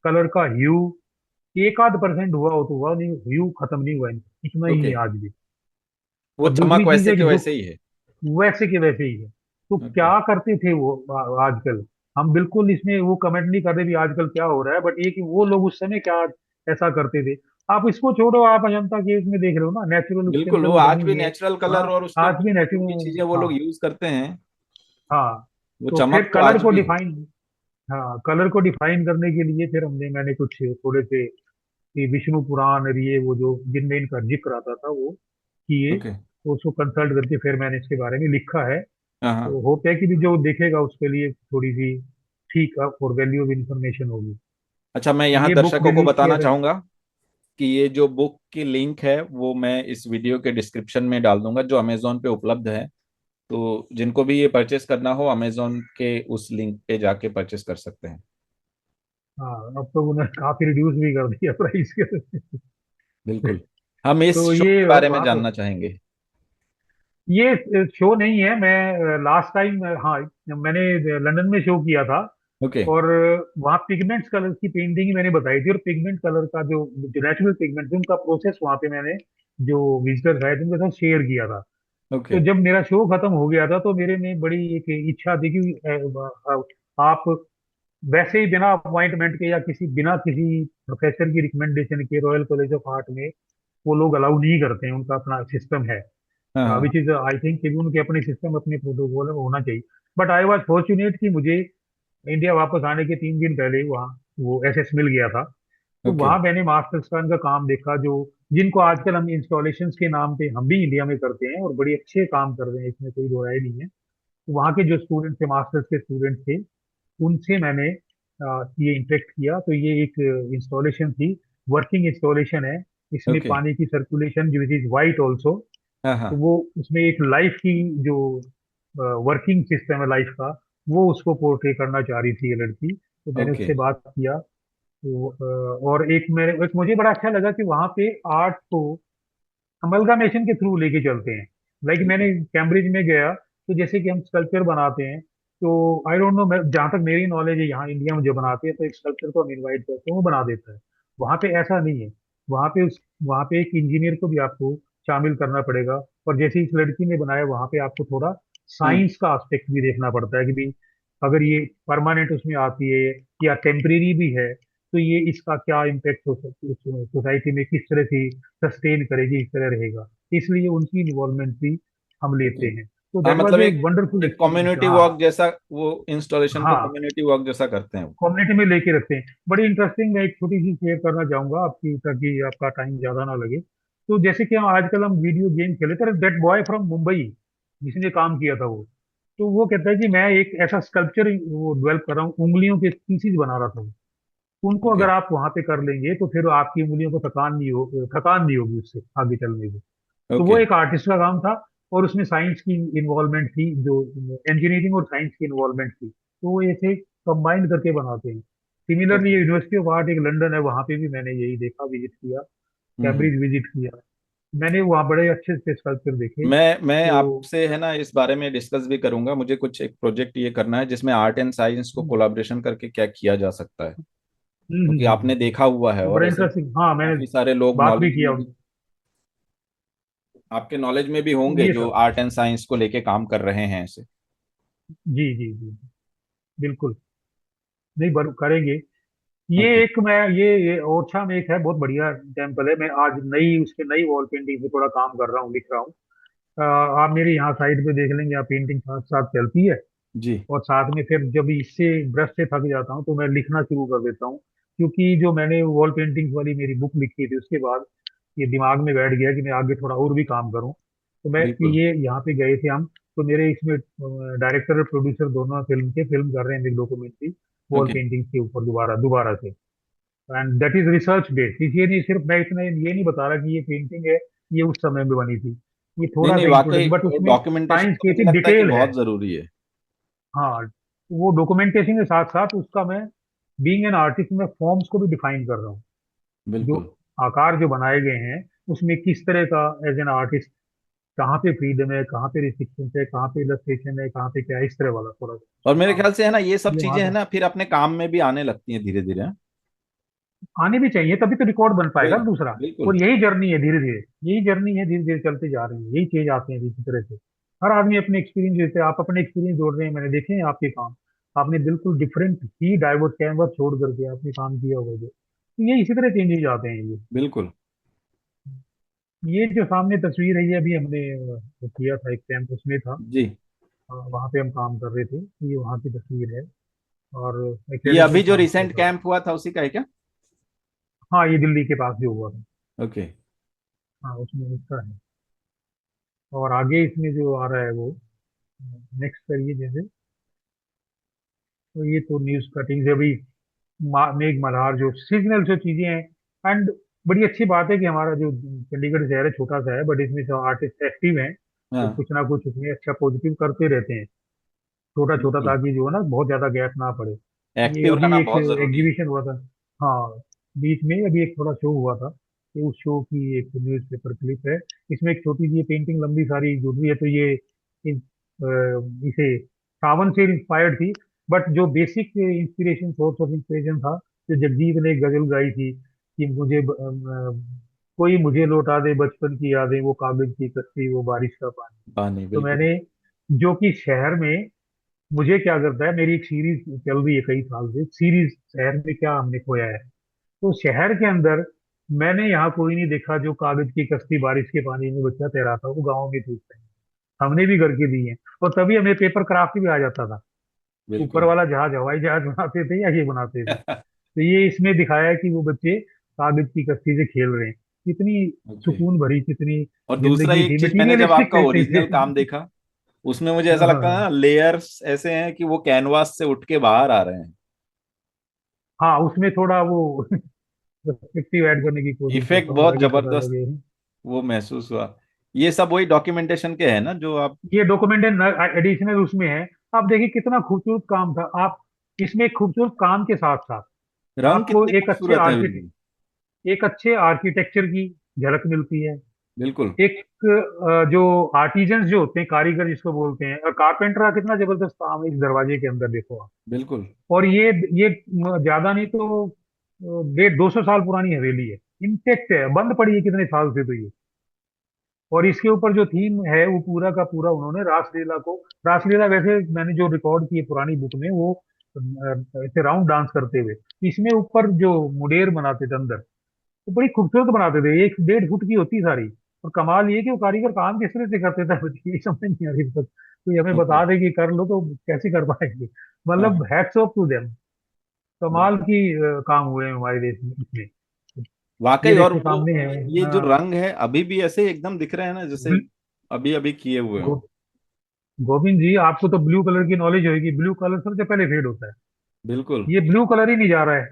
कलर का ह्यू एक आध परसेंट हुआ हो तो हुआ, नहीं ह्यू खत्म नहीं हुआ इनका, इतना ही ओके। है आज भी। वो और चमक दूसरी चीज वैसे है कि के बुक वैसे ही है। वैसे के वैसे ही है। तो ओके। क्या करते थे वो आजकल, हम बिल्कुल इसमें वो कमेंट नहीं करते भी आजकल क्या हो रहा है, बट ये कि वो लोग उस समय क्या ऐसा करते थे। आप इसको छोड़ो, आप अजंता केव्स में देख रहे हो ना, नेचुरल उसके बिल्कुल, अंदर वो वो आज बनी भी हुई है। नेचुरल हाँ, कलर और उसके आज भी जो भी नेचुरल, चीजें वो लोग हाँ, यूज करते हैं, हाँ। वो तो फिर चमक तो कलर आज को भी है। डिफाइन, हाँ, कलर को डिफाइन करने के लिए फिर मैंने कुछ थोड़े से ये विष्णु पुराण और ये वो जो जिनमें इनका जिक्र आता था वो किए, ओके। तो उसको कंसल्ट करके फिर मैंने इसके बारे में लिखा है। हाँ तो हाँ। होप है कि भी जो देखेगा उसके लिए थोड़ी सी ठीक है और वैल्यू ऑफ इंफॉर्मेशन होगी। अच्छा, मैं यहाँ ये बुक दर्शकों को रिलीज बताना किया था। चाहूंगा कि ये जो बुक की लिंक है वो मैं इस वीडियो के डिस्क्रिप्शन में डाल दूंगा, जो अमेजोन पे उपलब्ध है। तो जिनको भी ये परचेस करना हो, अमेजोन के उस लिंक पे जाके परचेस कर सकते हैं। हाँ, अब तो उन्होंने काफी रिड्यूस भी कर दिया प्राइस के। बिल्कुल। हम इस तो शो ये के बारे में वहाँ पर, जानना चाहेंगे। ये शो नहीं है, मैं लास्ट टाइम, हाँ, मैंने लंदन में शो किया था। ओके। और वहाँ पिगमेंट्स कलर की पेंटिंग ही मैंने बताई थी, और पिगमेंट कलर का जो नेचुरल पिगमेंट उनका प्रोसेस वहाँ पे मैंने जो विजिटर्स आए थे उनके साथ शेयर किया था। ओके। तो जब मेरा शो खत्म हो गया था तो मेरे में बड़ी एक इच्छा थी कि आप वैसे ही बिना अपॉइंटमेंट के या बिना किसी प्रोफेसर की रिकमेंडेशन के रॉयल कॉलेज ऑफ आर्ट में वो लोग अलाउ नहीं करते हैं, उनका अपना सिस्टम है, हाँ हाँ। विच इज आई थिंक उनके अपने सिस्टम अपने प्रोटोकॉल है, वो होना चाहिए। बट आई वॉज फॉर्चुनेट कि मुझे इंडिया वापस आने के 3 दिन पहले ही वहाँ वो SS मिल गया था। तो ओके। वहाँ मैंने मास्टर्स का इनका काम देखा, जो जिनको आजकल हम इंस्टॉलेशंस के नाम पे हम भी इंडिया में करते हैं, और बड़े अच्छे काम कर रहे हैं, इसमें कोई दो राय नहीं है। तो वहाँ के जो स्टूडेंट थे, मास्टर्स के स्टूडेंट थे, उनसे मैंने ये इंटरेक्ट किया। तो ये एक इंस्टॉलेशन थी, वर्किंग इंस्टॉलेशन है। इसमें ओके। पानी की circulation which is white also. हाँ तो हाँ। वो उसमें एक लाइफ की जो वर्किंग सिस्टम है लाइफ का, वो उसको पोर्ट्रे करना चाह रही थी ये लड़की। तो मैंने ओके। उससे बात किया। तो और एक मुझे बड़ा अच्छा लगा कि वहाँ पे आर्ट को अमलगामेशन के थ्रू लेके चलते हैं। लाइक मैंने बिल्कुल। कैम्ब्रिज में गया, तो जैसे कि हम स्कल्पचर बनाते हैं, तो आई डोंट नो, मैं जहाँ तक मेरी नॉलेज है, यहाँ इंडिया में जो बनाते हैं तो एक स्कल्पचर को हम इनवाइट करते हैं, वो बना देता है। वहाँ पे ऐसा नहीं है। वहाँ पे एक इंजीनियर को भी आपको शामिल करना पड़ेगा। और जैसे इस लड़की ने बनाया, वहाँ पे आपको थोड़ा हम्म। साइंस का एस्पेक्ट भी देखना पड़ता है कि भाई अगर ये परमानेंट उसमें आती है या टेम्परेरी भी है, तो ये इसका क्या इम्पेक्ट हो सकती है सोसाइटी में, किस तरह से सस्टेन करेगी, इस तरह रहेगा। इसलिए उनकी इन्वॉल्वमेंट भी हम ओके। लेते हैं। तो हाँ, दैट वाज मतलब ए एक वंडरफुल एक एक्सपीरियंस। कम्युनिटी हाँ, वर्क जैसा, वो इंस्टॉलेशन को हाँ, कम्युनिटी वर्क जैसा करते हैं वो। कम्युनिटी में लेके रखते हैं। बड़ी इंटरेस्टिंग, मैं एक छोटी सी शेयर करना चाहूंगा आपकी, ताकि आपका टाइम ज्यादा ना लगे। तो जैसे कि हम आजकल हम वीडियो गेम खेले थे, दैट बॉय फ्रॉम मुंबई जिसने काम किया था वो, तो वो कहता है कि मैं एक ऐसा स्कल्पचर वो डेवलप कर रहा हूँ, उंगलियों के स्पीसीज बना रहा था वो। उनको ओके। अगर आप वहां पे कर लेंगे तो फिर आपकी उंगलियों को थकान नहीं होगी उससे आगे चलने की। तो वो ओके। एक आर्टिस्ट का काम था, और उसमें साइंस की इन्वॉल्वमेंट थी, जो इंजीनियरिंग और साइंस की इन्वॉल्वमेंट थी, तो वो ऐसे कंबाइन करके बनाते हैं। Similarly okay. University of art एक लंदन है, वहां पे भी मैंने यही देखा, विजिट किया, हम्म। कैम्ब्रिज विजिट किया। मैंने वहाँ बड़े अच्छे अच्छे स्कल्पचर देखे। मैं तो आपसे है ना इस बारे में डिस्कस भी करूंगा। मुझे कुछ एक प्रोजेक्ट ये करना है जिसमें आर्ट एंड साइंस को कोलाब्रेशन करके क्या किया जा सकता है, क्योंकि आपने देखा हुआ है तो और बड़ा ऐसे इंटरेस्टिंग, हाँ मैंने काफी सारे लोग बात भी नॉलेज किया में भी, आपके नॉलेज में भी होंगे ये जो सब। आर्ट एंड साइंस को लेके काम कर रहे हैं ऐसे। जी जी जी, बिल्कुल। नहीं करेंगे। ये ओके। एक मैं ये ओरछा में एक है, बहुत बढ़िया टेम्पल है। मैं आज नई उसके नई वॉल पेंटिंग पे थोड़ा काम कर रहा हूँ, लिख रहा हूँ। आप मेरे यहाँ साइड पे देख लेंगे, आप पेंटिंग साथ साथ चलती है। जी। और साथ में फिर जब इससे ब्रश से थक जाता हूँ तो मैं लिखना शुरू कर देता हूँ, क्योंकि जो मैंने वॉल पेंटिंग्स वाली मेरी बुक लिखी थी उसके बाद ये दिमाग में बैठ गया कि मैं आगे थोड़ा और भी काम करूँ। तो मैं बिल्कुल। ये यहाँ पे गए थे हम, तो मेरे इसमें डायरेक्टर और प्रोड्यूसर दोनों फिल्म कर रहे हैं, एक डॉक्यूमेंट्री वॉल ओके। पेंटिंग के ऊपर दोबारा दोबारा से। And that is research based. ये नहीं सिर्फ मैं इतना ये नहीं बता रहा कि ये पेंटिंग है ये उस समय में बनी थी, ये नहीं थोड़ा नहीं, सा वाकई इंट्रोडक्शन, बट उसमें डॉक्यूमेंटेशन साइंस तो की मुझे थी, लगता है कि डिटेल है। बहुत जरूरी है। हाँ, वो डॉक्यूमेंटेशन के साथ साथ उसका मैं बीइंग एन आर्टिस्ट मैं फॉर्म्स को भी डिफाइन कर रहा हूँ। जो बिल्कुल। आकार जो बनाए गए हैं उसमें किस तरह का एज एन आर्टिस्ट, कहाँ पे फ्रीडम है, कहाँ पे रिस्ट्रिक्शन है, कहाँ पे इलस्ट्रेशन है, कहाँ पे क्या है, इस तरह वाला थोड़ा और मेरे हाँ। ख्याल से है ना ये सब ये चीजें वहां है पे ना फिर अपने काम में भी आने लगती हैं धीरे धीरे। आने भी चाहिए, तभी तो रिकॉर्ड बन पाएगा वही। दूसरा। बिल्कुल। और यही जर्नी है, धीरे धीरे यही जर्नी है, धीरे धीरे चलते जा रहे हैं, यही चीज आते हैं इसी तरह से। हर आदमी अपने एक्सपीरियंस, जैसे आप अपने एक्सपीरियंस जोड़ रहे हैं, मैंने देखे हैं आपके काम। आपने बिल्कुल डिफरेंट ही डाइवर्स कैनवस छोड़ करके आपने काम किया होगा जो, तो ये इसी तरह चेंजेस आते हैं बिल्कुल। ये जो सामने तस्वीर है ये अभी हमने वो किया था, एक कैंप उसमें था। जी। वहाँ पे हम काम कर रहे थे, ये वहाँ की तस्वीर है। और ये एकेडमी अभी में जो काम किया रिसेंट था। कैंप हुआ था उसी का है क्या? हाँ, ये दिल्ली के पास जो हुआ था। ओके। हाँ, उसमें हिस्सा है। और आगे इसमें जो आ रहा है वो नेक्स्ट करिए जैसे। तो ये तो न्यूज कटिंग से अभी मेघ मल्हार जो सीजनल जो चीजें हैं। एंड बड़ी अच्छी बात है कि हमारा जो चंडीगढ़ शहर है छोटा सा है, बट इसमें जो आर्टिस्ट एक्टिव हैं वो हाँ। कुछ ना कुछ उसमें अच्छा पॉजिटिव करते रहते हैं, छोटा छोटा, बिल्कुल। ताकि जो है ना बहुत ज्यादा गैप ना पड़े। ये एक्टिव अभी रहना एक बहुत जरूरी है। एग्जीबिशन हुआ था। हाँ, बीच में अभी एक थोड़ा शो हुआ था, कि उस शो की एक न्यूज़पेपर क्लिप है। इसमें एक छोटी सी पेंटिंग लंबी सारी जुड़ रही है, तो ये इसे सावन से इंस्पायर्ड थी। बट जो basic inspiration, source of inspiration था, जो जगजीत ने एक गजल गाई थी कि कोई मुझे लौटा दे बचपन की यादें, वो कागज की कश्ती, वो बारिश का पानी। पानी। तो बिल्कुल। मैंने, जो कि शहर में मुझे क्या करता है, मेरी एक सीरीज चल रही है कई साल से, सीरीज शहर में क्या हमने खोया है। तो शहर के अंदर मैंने यहाँ कोई नहीं देखा जो कागज की कश्ती बारिश के पानी में बच्चा तैराता, वो गाँव में थी। हमने भी करके दी है, और तभी हमें पेपर क्राफ्ट भी आ जाता था। ऊपर बिल्कुल। वाला जहाज हवाई जहाज बनाते थे या ये बनाते थे। तो ये इसमें दिखाया है कि वो बच्चे कागज की कश्ती से खेल रहे हैं, कितनी ओके। सुकून भरी, कितनी और दूसरा जिंदगी एक थी, चीज मैंने जब मटीरियलिस्टिक आपका थे ओरिजिनल चीजें। काम देखा उसमें मुझे ऐसा हाँ हाँ लगता है हाँ। ना लेयर्स ऐसे हैं कि वो कैनवास से उठ के बाहर आ रहे हैं। हाँ, उसमें थोड़ा वो पर्सपेक्टिव ऐड करने की कोशिश इफेक्ट करता हूँ बहुत ताकि पता जबरदस्त लगे। वो महसूस हुआ। ये सब वही डॉक्यूमेंटेशन के है ना जो आप। ये डॉक्यूमेंटेड एडिशनल उसमें है। आप देखिए कितना खूबसूरत काम था। आप इसमें खूबसूरत काम के साथ साथ रंग आपको कितने खूबसूरत है बिल्कुल। एक अच्छे आर्किटेक्चर की झलक मिलती है। बिल्कुल। एक जो आर्टिजन्स जो होते हैं, कारीगर जिसको बोलते हैं, कारपेंटर का कितना जबरदस्त काम है इस दरवाजे के अंदर, देखो आप। बिल्कुल। और ये ज्यादा नहीं तो 150 200 साल पुरानी हवेली है, इंटेक्ट है, बंद पड़ी है कितने साल से, तो ये। और इसके ऊपर जो थीम है वो पूरा का पूरा उन्होंने रासलीला को, रासलीला वैसे मैंने जो रिकॉर्ड की है पुरानी बुक में, वो ऐसे राउंड डांस करते हुए, इसमें ऊपर जो मुडेर बनाते थे अंदर, तो बड़ी खूबसूरत बनाते थे, 1 1.5 फुट की होती सारी। और कमाल ये कि वो कारीगर काम किस तरह से करते थे मुझे ये समझ नहीं आ रही अब तक। कोई हमें ओके। बता दे कि कर लो तो कैसे कर पाएंगे। हाँ मतलब हाँ। Hats off to them. कमाल बिल्कुल। की काम हुए हैं हमारे देश में इसमें। वाकई। ये और देखिए वो सामने है। ये जो हाँ। रंग है अभी भी ऐसे एकदम दिख रहे हैं ना, जैसे ब्ल- अभी अभी किए हुए हो। गो, गोविंद जी, आपको तो ब्लू कलर की नॉलेज होगी। ब्लू कलर सबसे पहले फेड होता है। बिल्कुल। ये ब्लू कलर ही नहीं जा रहा है।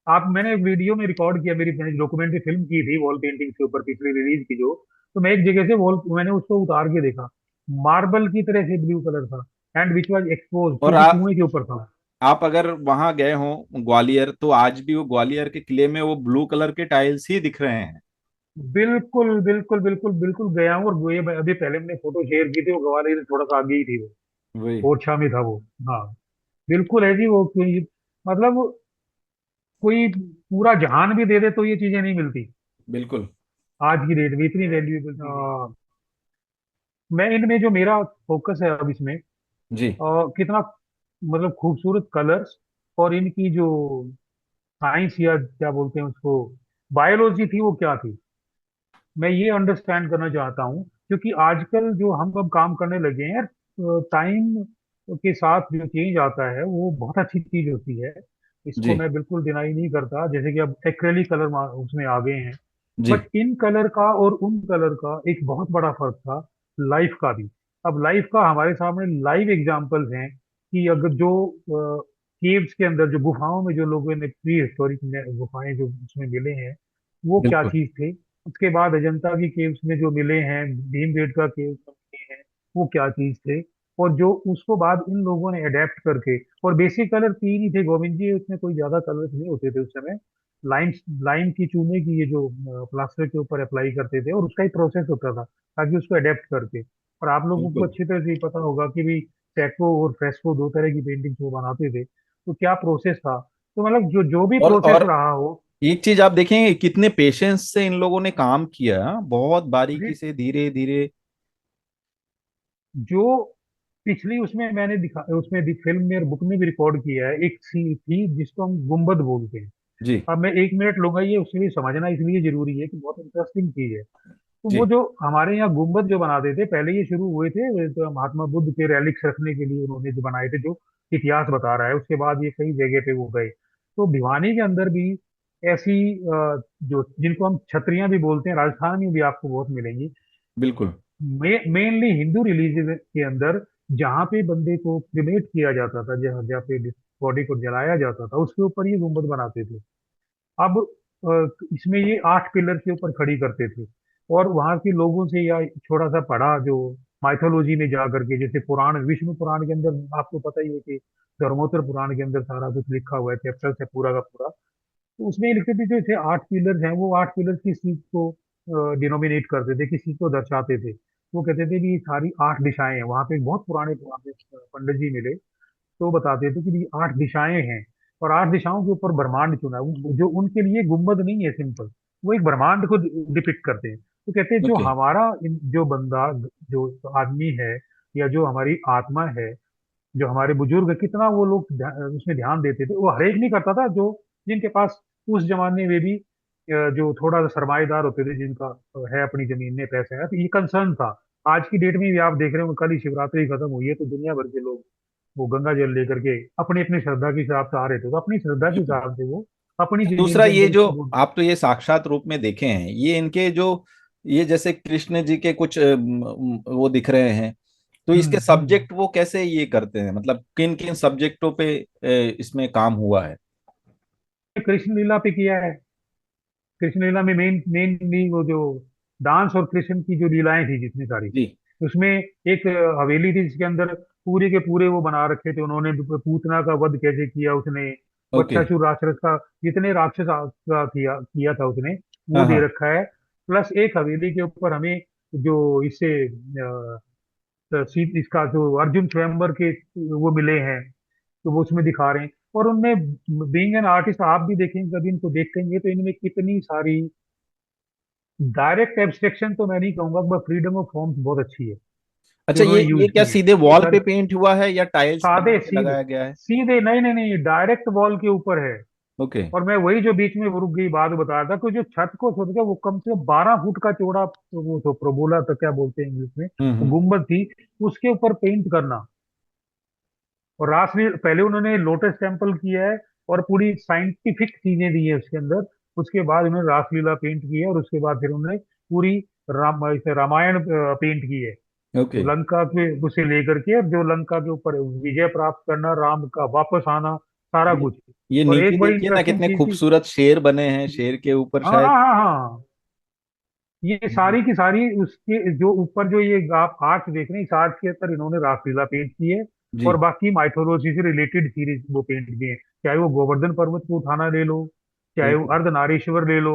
आप मैंने एक वीडियो में रिकॉर्ड किया, मेरी डॉक्यूमेंट्री फिल्म की थी वॉल पेंटिंग के ऊपर, पिछली रिलीज की जो। तो मैं एक जगह से वॉल मैंने उसको उतार के देखा, मार्बल की तरह से ब्लू कलर था, एंड विच वाज एक्सपोज, और क्योंकि कुएं के ऊपर था। आप अगर वहां गए हो ग्वालियर, तो आज भी वो ग्वालियर के किले में वो ब्लू कलर के टाइल्स ही दिख रहे हैं। बिल्कुल बिल्कुल बिल्कुल बिल्कुल गया हूँ, और वो ये अभी पहले मैंने फोटो शेयर की थी, वो ग्वालियर से थोड़ा सा आगे ही थी वही। वो, ओरछा में था वो। हाँ, बिल्कुल है जी वो। मतलब कोई पूरा जहान भी दे दे तो ये चीजें नहीं मिलती बिल्कुल। आज की डेट में, इतनी वैल्यूएबल चीजें। मैं इनमें जो मेरा फोकस है अब इसमें, जी। कितना मतलब खूबसूरत कलर्स, और इनकी जो साइंस या क्या बोलते हैं उसको, बायोलॉजी थी वो क्या थी, मैं ये अंडरस्टैंड करना चाहता हूँ। क्योंकि आजकल जो हम अब काम करने लगे हैं, टाइम के साथ जो चेंज आता है वो बहुत अच्छी चीज होती है। इसको जी। मैं बिल्कुल डिनाई नहीं करता, जैसे कि अब एक्रेलिक कलर उसमें आ गए हैं। जी। बट इन कलर का और उन कलर का एक बहुत बड़ा फर्क था, लाइफ का भी। अब लाइफ का हमारे सामने लाइव एग्जांपल्स हैं कि अगर जो केव्स के अंदर, जो गुफाओं में जो लोगों ने प्री हिस्टोरिक गुफाएं जो उसमें मिले हैं, वो क्या बिल्कुल। चीज थे। उसके बाद अजंता की केव्स में जो मिले हैं, भीमबेटका केव्स में मिले हैं, वो क्या चीज थे। और जो उसको बाद इन लोगों ने अडेप्ट करके, और बेसिक कलर तीन ही थे गोविंद जी, उसमें कोई ज्यादा कलर्स नहीं होते थे उस समय। लाइम लाइम की, चूने की, ये जो प्लास्टर के ऊपर अप्लाई करते थे, और उसका ही प्रोसेस होता था ताकि उसको अडेप्ट करके। और आप लोगों को बिल्कुल। अच्छी तरह से ही पता होगा कि भी टेको और फ्रेस्को दो तरह की पेंटिंग वो बनाते थे, तो क्या प्रोसेस था। तो मतलब जो जो भी प्रोसेस और रहा हो। एक चीज आप देखेंगे कितने पेशेंस से इन लोगों ने काम किया, बहुत बारीकी अरे, से, धीरे धीरे। जो पिछली उसमें मैंने दिखा, उसमें फिल्म में और बुक में भी रिकॉर्ड किया है, एक सी थी जिसको हम गुम्बद बोलते हैं। जी। अब मैं 1 मिनट लूंगा, ये उसके लिए समझना इसलिए जरूरी है कि बहुत इंटरेस्टिंग चीज है। तो वो जी। जो हमारे यहाँ गुम्बद जो बनाते थे, पहले ये शुरू हुए थे तो महात्मा बुद्ध के रेलिक्स रखने के लिए उन्होंने जो बनाए थे, जो इतिहास बता रहा है। उसके बाद ये कई जगह पे वो गए। तो भिवानी के अंदर भी ऐसी जो जिनको हम छतरियां भी बोलते हैं, राजस्थान में भी आपको बहुत मिलेंगी। बिल्कुल। मेनली हिंदू रिलीजन के अंदर, जहाँ पे बंदे को क्रिमेट किया जाता था, जहाँ जहाँ पे बॉडी को जलाया जाता था, उसके ऊपर ये गुम्बद बनाते थे। अब इसमें ये 8 पिलर के ऊपर खड़ी करते थे। और वहां के लोगों से या थोड़ा सा पढ़ा, जो माइथोलॉजी में जा करके, जैसे पुराण, विष्णु पुराण के अंदर आपको पता ही है कि धर्मोत्तर पुराण के अंदर सारा कुछ लिखा हुआ है, चैप्टर है पूरा का पूरा। तो उसमें ये लिखते थे जो थे 8 पिलर्स हैं, वो 8 पिलर किस चीज को डिनोमिनेट करते थे, किस चीज को दर्शाते थे। वो कहते थे कि ये सारी 8 दिशाएं हैं। वहां पे बहुत पुराने पुराने पंडित जी मिले, तो बताते थे कि ये 8 दिशाएं हैं, और 8 दिशाओं के ऊपर ब्रह्मांड चुना है। जो उनके लिए गुम्बद नहीं है सिंपल, वो एक ब्रह्मांड को डिपिक्ट करते हैं। तो कहते हैं जो ओके। हमारा जो बंदा, जो आदमी है, या जो हमारी आत्मा है, जो हमारे बुजुर्ग है, कितना वो लोग उसमें ध्यान देते थे। वो हरेक नहीं करता था, जो जिनके पास उस जमाने में भी जो थोड़ा सा सरमाएदार होते थे, जिनका है अपनी जमीन में पैसा है, तो ये कंसर्न था। आज की डेट में भी आप देख रहे हो, कल ही शिवरात्रि खत्म हुई है, तो दुनिया भर के लोग वो गंगा जल लेकर के अपनी अपनी श्रद्धा के हिसाब से आ रहे थे। तो अपनी श्रद्धा के बिल्कुल। हिसाब से वो अपनी जमीन दूसरा के ये अंदर जो इसको वो। आप तो ये साक्षात रूप में देखे हैं, ये इनके जो ये जैसे कृष्ण जी के कुछ वो दिख रहे हैं, तो इसके हम्म। सब्जेक्ट वो कैसे ये करते हैं, मतलब किन किन सब्जेक्टों पे इसमें काम हुआ है। कृष्ण लीला पे किया है। कृष्ण लीला में मेनली वो जो डांस और कृष्ण की जो लीलाएं थी जितनी सारी, जी। उसमें एक हवेली थी जिसके अंदर पूरे के पूरे वो बना रखे थे उन्होंने। पूतना का वध कैसे किया उसने, ओके। वत्सासुर राक्षस का, जितने राक्षस का किया किया था उसने, वो हाँ दे हाँ। रखा है। प्लस एक हवेली के ऊपर हमें जो इससे इसका जो अर्जुन स्वयंवर के वो मिले हैं, तो वो उसमें दिखा रहे हैं। और उनमें बीइंग एन आर्टिस्ट, आप भी देखेंगे कभी इनको देखेंगे, तो इनमें कितनी सारी डायरेक्ट एब्स्ट्रक्शन तो मैं नहीं कहूंगा, बट फ्रीडम ऑफ फॉर्म्स बहुत अच्छी है अच्छा, जो ये उन्होंने ये यूज क्या की है। सीधे ये वॉल पे सारी पेंट हुआ है या टाइल्स बना सादे के सीधे, लगाया गया है। सीधे, नहीं नहीं नहीं, डायरेक्ट वॉल के ऊपर है। ओके। और मैं वही जो बीच में वो रुक गई बात बता रहा था कि जो छत को छोड़ के, वो कम से कम 12 फुट का चौड़ा, वो तो प्रोबोला तो क्या बोलते हैं इंग्लिश में, वो हम्म। गुम्बद थी। उसके ऊपर पेंट करना, और रास में पहले उन्होंने लोटस टेम्पल किया है, और पूरी साइंटिफिक चीजें दी है उसके अंदर। उसके बाद उन्होंने रासलीला पेंट की है, और उसके बाद फिर उन्होंने पूरी इसे रामायण पेंट की है। ओके। लंका के उसे लेकर के, जो लंका के ऊपर विजय प्राप्त करना, राम का वापस आना, सारा ये कुछ। ये और नीचे एक बड़ी देखिए ना, इंटरेस्टिंग कितने चीज थी। खूबसूरत शेर बने हैं, शेर के ऊपर हाँ शायद। हाँ हाँ हाँ, ये सारी की सारी उसके जो ऊपर जो ये आप आर्च देख रहे हैं, इस आर्च के अंदर इन्होंने रासलीला पेंट की है। जी। और बाकी माइथोलॉजी से रिलेटेड सीरीज वो पेंट किए हैं, चाहे वो गोवर्धन पर्वत को उठाना ले लो, चाहे वो बिल्कुल। अर्धनारीश्वर ले लो।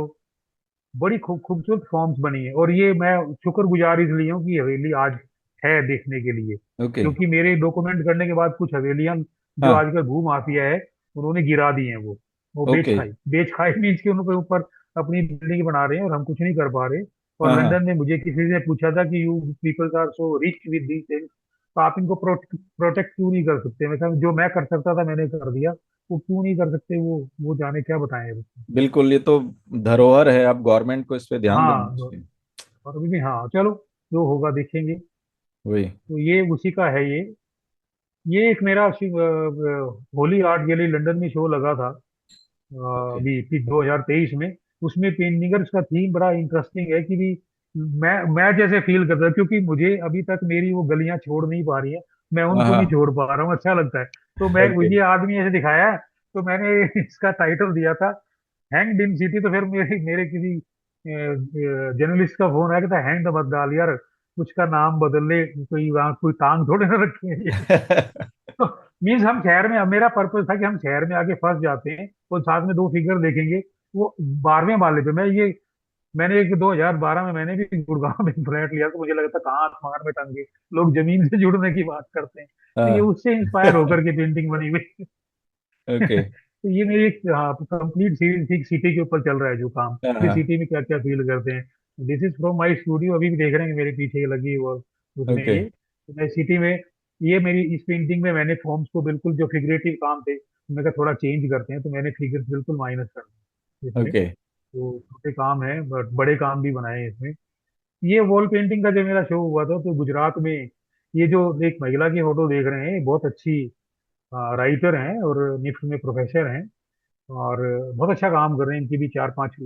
बड़ी खूबसूरत फॉर्म्स बनी है। और ये मैं शुक्रगुजार इसलिए हूँ कि ये हवेली आज है देखने के लिए, ओके। क्योंकि मेरे डॉक्यूमेंट करने के बाद कुछ हवेलियां जो हाँ। आजकल भू माफिया है उन्होंने गिरा दी हैं। वो ओके। बेच खाई मीन्स के उनके ऊपर अपनी बिल्डिंग बना रहे हैं और हम कुछ नहीं कर पा रहे। और हाँ हाँ। लंदन में मुझे किसी ने पूछा था कि you peoples are so rich with these things, तो आप इनको प्रोटेक्ट क्यों नहीं कर सकते? मैं कहा जो मैं कर सकता था मैंने कर दिया, वो क्यों नहीं कर सकते? वो जाने क्या बताएं अब। बिल्कुल, ये तो धरोहर है, अब गवर्नमेंट को इस पे ध्यान देना हाँ, चाहिए। और अभी भी हाँ, चलो जो होगा देखेंगे। वही। तो ये उसी का है ये एक मेरा होली आर्ट गैलरी लंदन में शो लगा था ओके। अभी 2023 में। उसमें पेंटिंगर्स का थीम बड़ा इंटरेस्टिंग है कि भी मैं जैसे फील करता हूँ, क्योंकि मुझे अभी तक मेरी वो गलियां छोड़ नहीं पा रही है, मैं हाँ उनको नहीं हाँ। छोड़ पा रहा हूँ, अच्छा लगता है। तो मैं ओके। ये आदमी ऐसे दिखाया है, तो मैंने इसका टाइटल दिया था हैंग इन सिटी। तो फिर मेरे मेरे किसी जर्नलिस्ट का फोन आया, कहता हैंग मत डाल यार, कुछ का नाम बदल ले, कोई वहाँ कोई टांग थोड़े ना रखी है ये। तो मीन्स हम शहर में, मेरा पर्पज था कि हम शहर में आके फंस जाते हैं और साथ में दो फिगर देखेंगे। वो 12वें माले पे मैंने एक 2012 में मैंने भी गुड़गांव में फ्लैट लिया, तो मुझे लगा था कहाँ आसमान में टंगे, लोग जमीन से जुड़ने की बात करते हैं। तो ये हाँ। उससे इंस्पायर होकर के पेंटिंग बनी हुई। ओके। तो ये मेरी एक कंप्लीट सीरीज थी, सिटी के ऊपर चल रहा है जो काम, हाँ कि हाँ। सिटी में क्या क्या फील करते हैं। This is from my studio, अभी भी देख रहे हैं मेरे पीछे लगी है वो उसमें ओके। ये। तो मैं सिटी में, ये मेरी इस पेंटिंग में मैंने फॉर्म्स को बिल्कुल, जो फिगरेटिव काम थे मैं कहा थोड़ा चेंज करते हैं, तो मैंने फिगर्स बिल्कुल माइनस कर दिए इसमें। ओके। तो छोटे काम है बट बड़े काम भी बनाए हैं इसमें। ये वॉल पेंटिंग का जब मेरा शो हुआ था तो गुजरात में, ये जो एक महिला की फोटो देख रहे हैं, बहुत अच्छी राइटर हैं और निफ्ट में प्रोफेसर हैं, और बहुत अच्छा काम कर रहे हैं। इनकी भी 4-5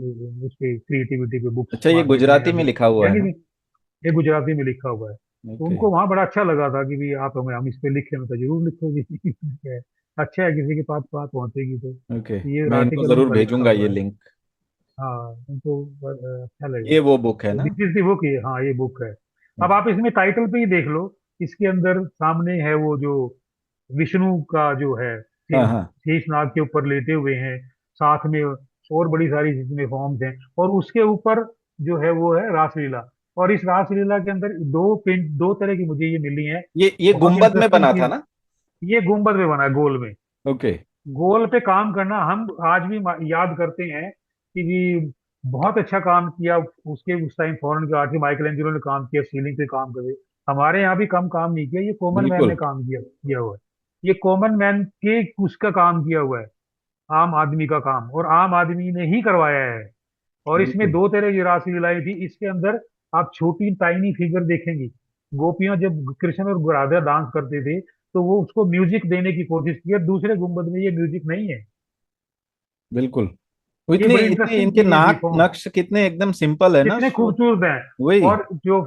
उस पे क्रिएटिविटी पे बुक्स अच्छा, ये मार्केट में गुजराती में अभी लिखा हुआ है यानी ना? कि ये गुजराती में लिखा हुआ है। तो ओके। उनको वहाँ बड़ा अच्छा लगा था कि भी आप हमें हम इस पे लिखें, मैं तो जरूर लिखोगी। इसमें क्या है, अच्छा है किसी के पास बात पहुंचेगी तो। ओके, ये मैं इनको आर्टिकल जरूर उनका लिखा भेजूंगा ये हुआ है। लिंक। हाँ, उनको अच्छा लगेगा। ये वो बुक है तो ना? दिस इज दी बुक, ये हाँ ये बुक है। अब ओके। आप इसमें टाइटल पे ही देख लो, इसके अंदर सामने है वो जो विष्णु का जो है हाँ हाँ। शेषनाग के ऊपर लेटे हुए हैं, साथ में और बड़ी सारी इसमें फॉर्म्स हैं, और उसके ऊपर जो है वो है रासलीला। और इस रासलीला के अंदर दो तरह की मुझे ये मिली हैं, ये बहुत गुम्बद में इंटरेस्टिंग बना था चीज। ना? ये गुंबद में बना है, गोल में। ओके। गोल पे काम करना हम आज भी याद करते हैं कि भी बहुत अच्छा काम किया उसके उस टाइम फॉरेन के आर्टिस्ट माइकल एंजेलो ने काम किया, सीलिंग पे काम करे। हमारे यहाँ भी कम काम नहीं किया, ये कॉमन मैन ने बिल्कुल। काम किया हुआ है। ये कॉमन मैन के उसका काम किया हुआ है, आम आदमी का काम, और आम आदमी ने ही करवाया है। और इसमें बिल्कुल। दो तरह की रास लीलाएं थी इसके अंदर। आप छोटी टाइनी फिगर देखेंगी, गोपियां जब कृष्ण और राधा डांस करते थे तो वो उसको म्यूजिक देने की कोशिश की है, दूसरे गुंबद में ये म्यूजिक नहीं है। बिल्कुल। वो ये इतने बड़ी इतने इंटरेस्टिंग इनके चीज थी नाक नक्श कितने एकदम सिंपल है ना, कितने सो। खूबसूरत हैं। वही। और जो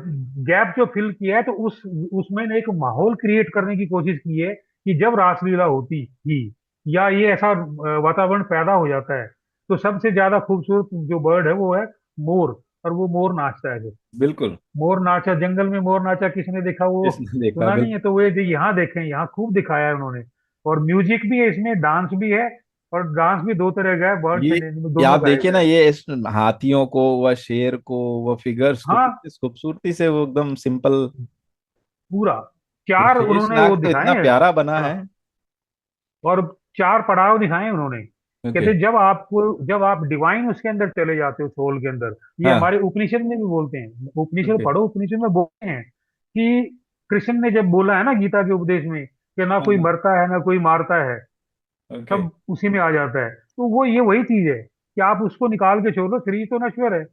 गैप जो फिल किया है, तो उसमें एक माहौल क्रिएट करने की कोशिश की है कि जब रासलीला होती थी या ये ऐसा वातावरण पैदा हो जाता है, तो सबसे ज्यादा खूबसूरत जो बर्ड है वो है मोर। और वो मोर नाचता है फिर। बिल्कुल। मोर नाचा जंगल में, मोर नाचा किसने देखा वो इसने देखा, सुना नहीं है? बिल्कुल। तो वो जो यहाँ देखें, यहाँ खूब दिखाया है उन्होंने। और म्यूजिक भी है इसमें, डांस भी है। और डांस भी दो तरह का है, बर्ड्स ये एंड एनिमल ये दोनों आप गाए देखिए हुए ना, हैं। ये इस हाथियों को, व शेर को, व फिगर्स को हाँ, कितनी खूबसूरती से वो एकदम सिंपल। पूरा वो चार उन्होंने शेषनाग वो तो दिखाए इतना हैं। प्यारा बना है। हाँ, और चार पड़ाव दिखाए हैं उन्होंने। ओके। कहते जब आप डिवाइन उसके अंदर चले जाते हो, सोल के अंदर, ये हाँ। हमारे उपनिषद में भी बोलते हैं, उपनिषद ओके। पढ़ो, उपनिषद में बोलते हैं कि कृष्ण ने जब बोला है ना गीता के उपदेश में कि ना कोई हाँ। मरता है ना कोई मारता है, ओके। सब उसी में आ जाता है। तो वो ये वही चीज है कि आप उसको निकाल के छोड़ो, शरीर तो नश्वर है।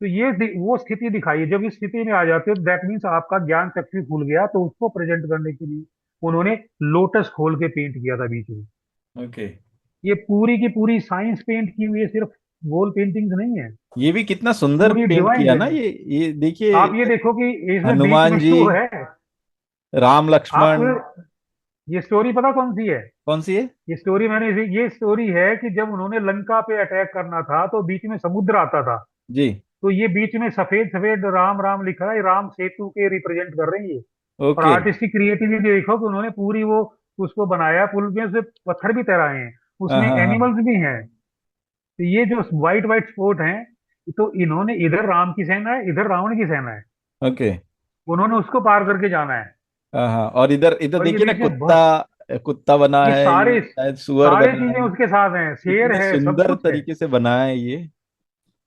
तो वो स्थिति दिखाई है, जब इस स्थिति में आ जाते हो दैट मीन्स आपका ज्ञान चक्षु खुल गया। तो उसको प्रेजेंट करने के लिए उन्होंने लोटस खोल के पेंट किया था बीच में। ओके। ये पूरी की पूरी साइंस पेंट की हुई है, सिर्फ वॉल पेंटिंग्स नहीं है, ये भी कितना सुंदर पूरी पेंट किया डिवाइन ना है। ये देखिए। आप ये देखो कि इसमें बीच हनुमान में जी, जो है, राम आप लक्ष्मण। ये स्टोरी पता कौन सी है? कौन सी है? ये स्टोरी ये स्टोरी है कि जब उन्होंने लंका पे अटैक करना था तो बीच में समुद्र आता था, जी। तो ये बीच में सफेद सफेद राम राम लिखा है, राम सेतु के रिप्रेजेंट कर रहे हैं ये। और ओके। आर्टिस्ट की क्रिएटिविटी देखो कि उन्होंने पूरी वो उसको बनाया, पुल में से पत्थर भी तैराए हैं, हाँ उसमें हाँ हाँ। एनिमल्स भी हैं। तो ये जो व्हाइट व्हाइट स्पॉट हैं, तो इन्होंने इधर राम की सेना है, इधर रावण की सेना है, ओके। उन्होंने उसको पार करके जाना है। हाँ हाँ, और इधर इधर और ये देखिए ना, देखिए कुत्ता, कुत्ता बना ये है, सारे ये शायद सुअर सारी बना चीजें है। उसके साथ हैं, शेर कितने है, सब सुंदर कुछ है। तरीके से बना है ये।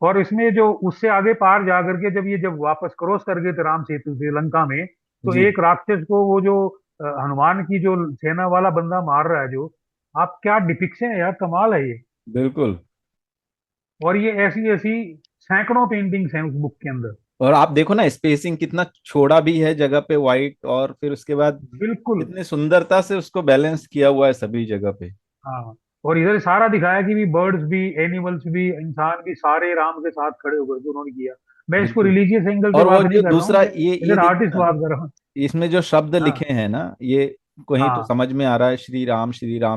और इसमें जो उससे आगे पार जा करके जब वापस क्रॉस कर गए थे राम सेतु से लंका में, तो जी। एक राक्षस को वो जो हनुमान की जो सेना वाला बंदा मार रहा है जो, आप क्या डिपिक्शन है यार, कमाल है ये। बिल्कुल। और ये ऐसी ऐसी सैकड़ों पेंटिंग्स हैं उस बुक के अंदर। और आप देखो ना, स्पेसिंग कितना छोड़ा भी है जगह पे वाइट, और फिर उसके बाद बिल्कुल। कितने सुंदरता से उसको बैलेंस किया हुआ है सभी जगह पे। हाँ, और इधर सारा दिखाया कि भी बर्ड्स भी, एनिमल्स भी, इंसान भी, सारे राम के साथ खड़े होकर के उन्होंने किया। मैं इसको बिल्कुल। रिलीजियस एंगल से और वो बात नहीं जो कर रहा हूँ, दूसरा मैं ये इधर देखिए आर्टिस्ट ना, बात कर रहा हूँ। इसमें जो शब्द हाँ लिखे हैं ना, ये कहीं तो हाँ, समझ में आ रहा है श्री राम श्री यहाँ,